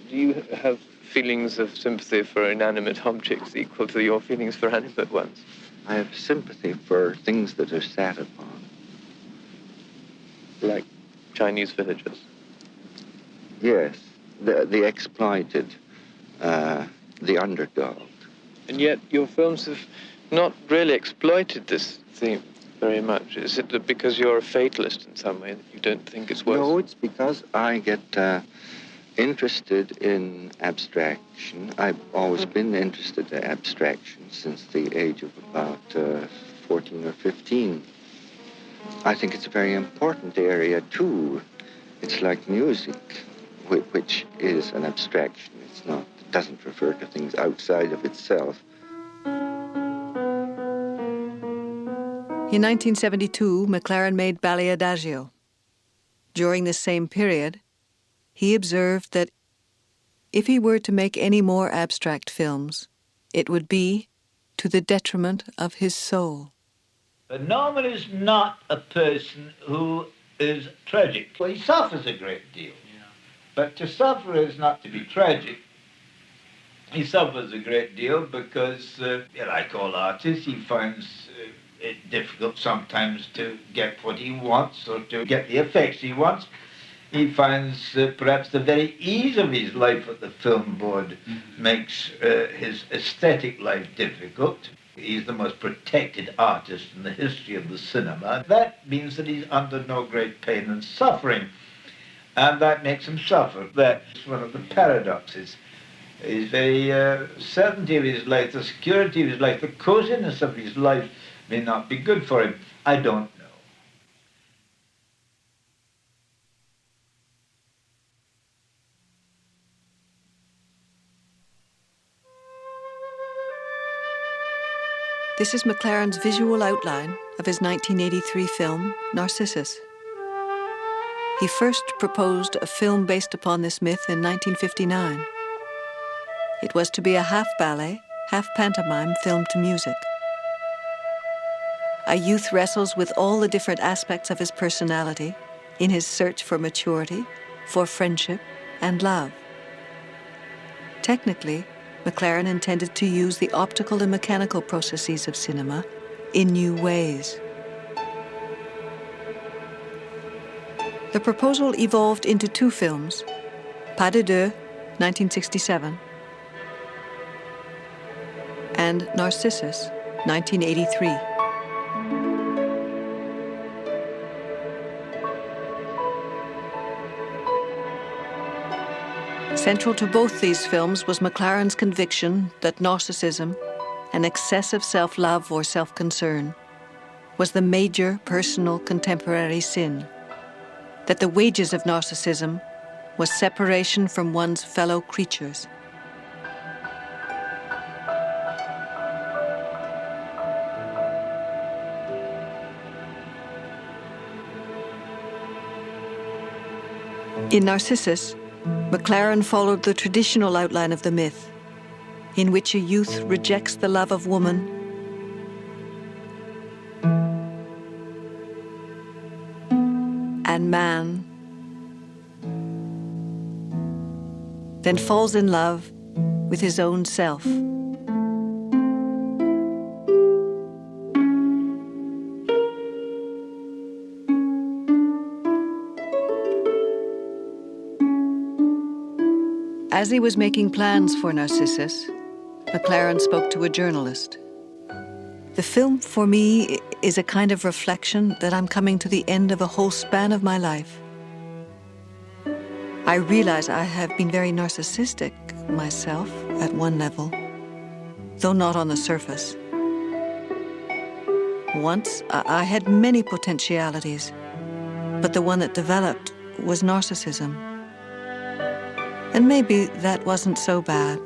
[SPEAKER 8] Do you have feelings of sympathy for inanimate objects equal to your feelings for animate ones?
[SPEAKER 17] I have sympathy for things that are sat upon.
[SPEAKER 8] Like Chinese villagers?
[SPEAKER 17] Yes, the exploited, the underdog.
[SPEAKER 8] And yet your films have not really exploited this theme very much. Is it because you're a fatalist in some way that you don't think it's worth?
[SPEAKER 17] No, it's because I get interested in abstraction. I've always been interested in abstraction since the age of about 14 or 15. I think it's a very important area, too. It's like music, which is an abstraction. It doesn't refer to things outside of itself.
[SPEAKER 3] In 1972, McLaren made Ballet Adagio. During this same period, he observed that if he were to make any more abstract films, it would be to the detriment of his soul.
[SPEAKER 21] But Norman is not a person who is tragic. Well, he suffers a great deal. Yeah. But to suffer is not to be tragic. He suffers a great deal because, like all artists, he finds it difficult sometimes to get what he wants or to get the effects he wants. He finds perhaps the very ease of his life at the film board makes his aesthetic life difficult. He's the most protected artist in the history of the cinema. That means that he's under no great pain and suffering, and that makes him suffer. That's one of the paradoxes. His very certainty of his life, the security of his life, the coziness of his life may not be good for him. I don't know.
[SPEAKER 3] This is McLaren's visual outline of his 1983 film, Narcissus. He first proposed a film based upon this myth in 1959. It was to be a half ballet, half pantomime filmed to music. A youth wrestles with all the different aspects of his personality in his search for maturity, for friendship, and love. Technically, McLaren intended to use the optical and mechanical processes of cinema in new ways. The proposal evolved into two films, Pas de Deux, 1967, and Narcissus, 1983. Central to both these films was McLaren's conviction that narcissism, an excessive self-love or self-concern, was the major personal contemporary sin, that the wages of narcissism was separation from one's fellow creatures. In Narcissus, McLaren followed the traditional outline of the myth, in which a youth rejects the love of woman and man, then falls in love with his own self. As he was making plans for Narcissus, McLaren spoke to a journalist. The film, for me, is a kind of reflection that I'm coming to the end of a whole span of my life. I realize I have been very narcissistic myself at one level, though not on the surface. Once, I had many potentialities, but the one that developed was narcissism. And maybe that wasn't so bad.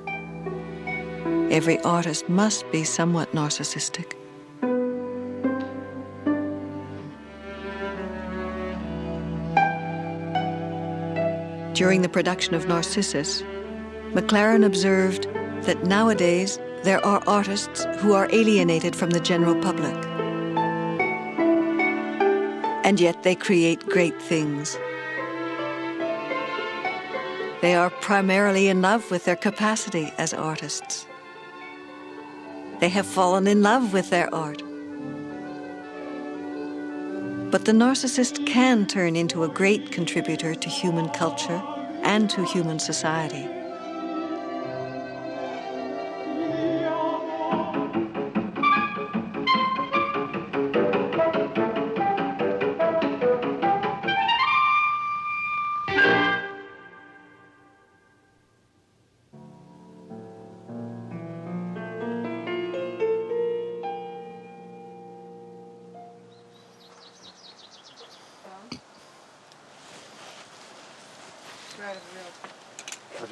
[SPEAKER 3] Every artist must be somewhat narcissistic. During the production of Narcissus, McLaren observed that nowadays there are artists who are alienated from the general public. And yet they create great things. They are primarily in love with their capacity as artists. They have fallen in love with their art. But the narcissist can turn into a great contributor to human culture and to human society.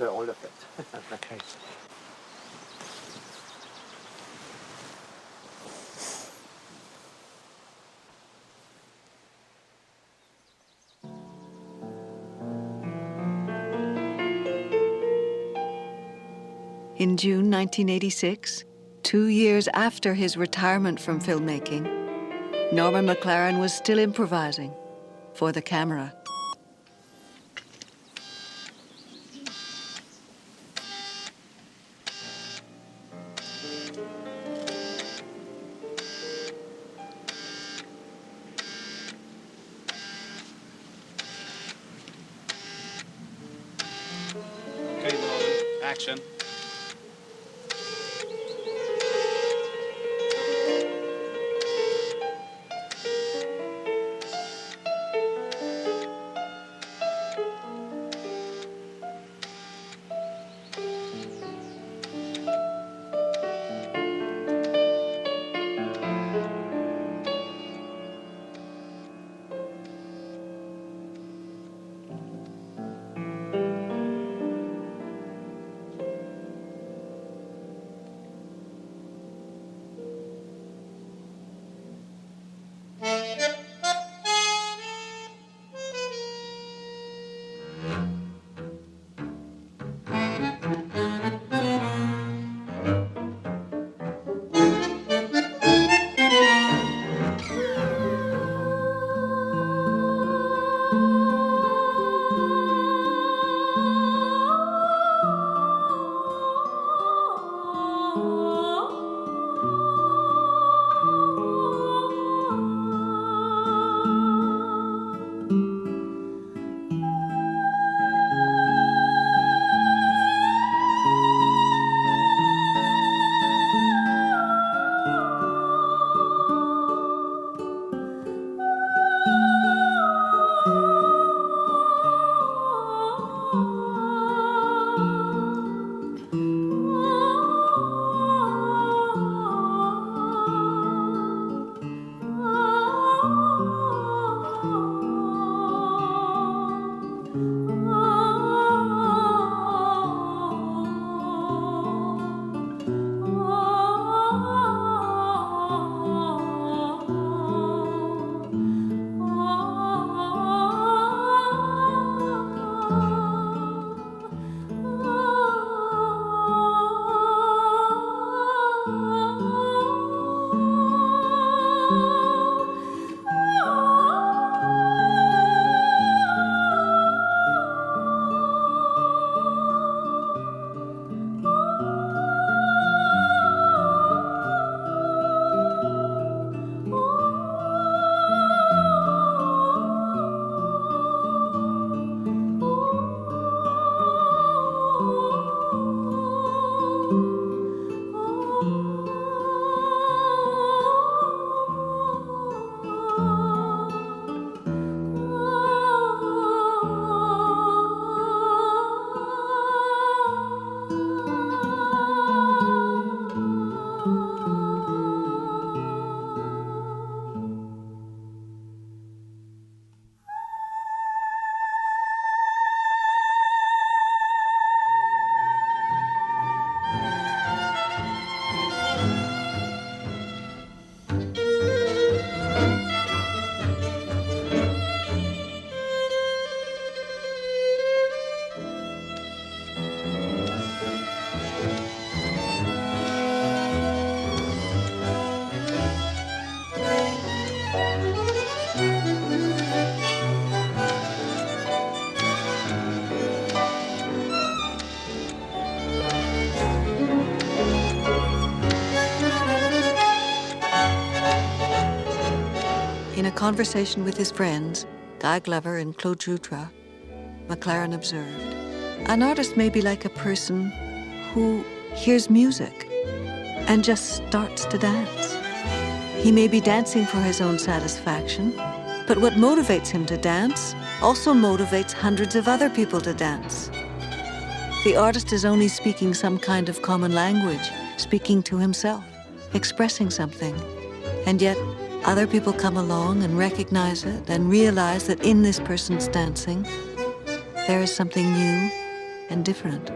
[SPEAKER 12] On le fait. Okay.
[SPEAKER 3] In June 1986, 2 years after his retirement from filmmaking, Norman McLaren was still improvising for the camera.
[SPEAKER 12] Okay, Norman, action.
[SPEAKER 3] In a conversation with his friends, Guy Glover and Claude Jutras, McLaren observed, "An artist may be like a person who hears music and just starts to dance. He may be dancing for his own satisfaction, but what motivates him to dance also motivates hundreds of other people to dance. The artist is only speaking some kind of common language, speaking to himself, expressing something, and yet other people come along and recognize it and realize that in this person's dancing, there is something new and different."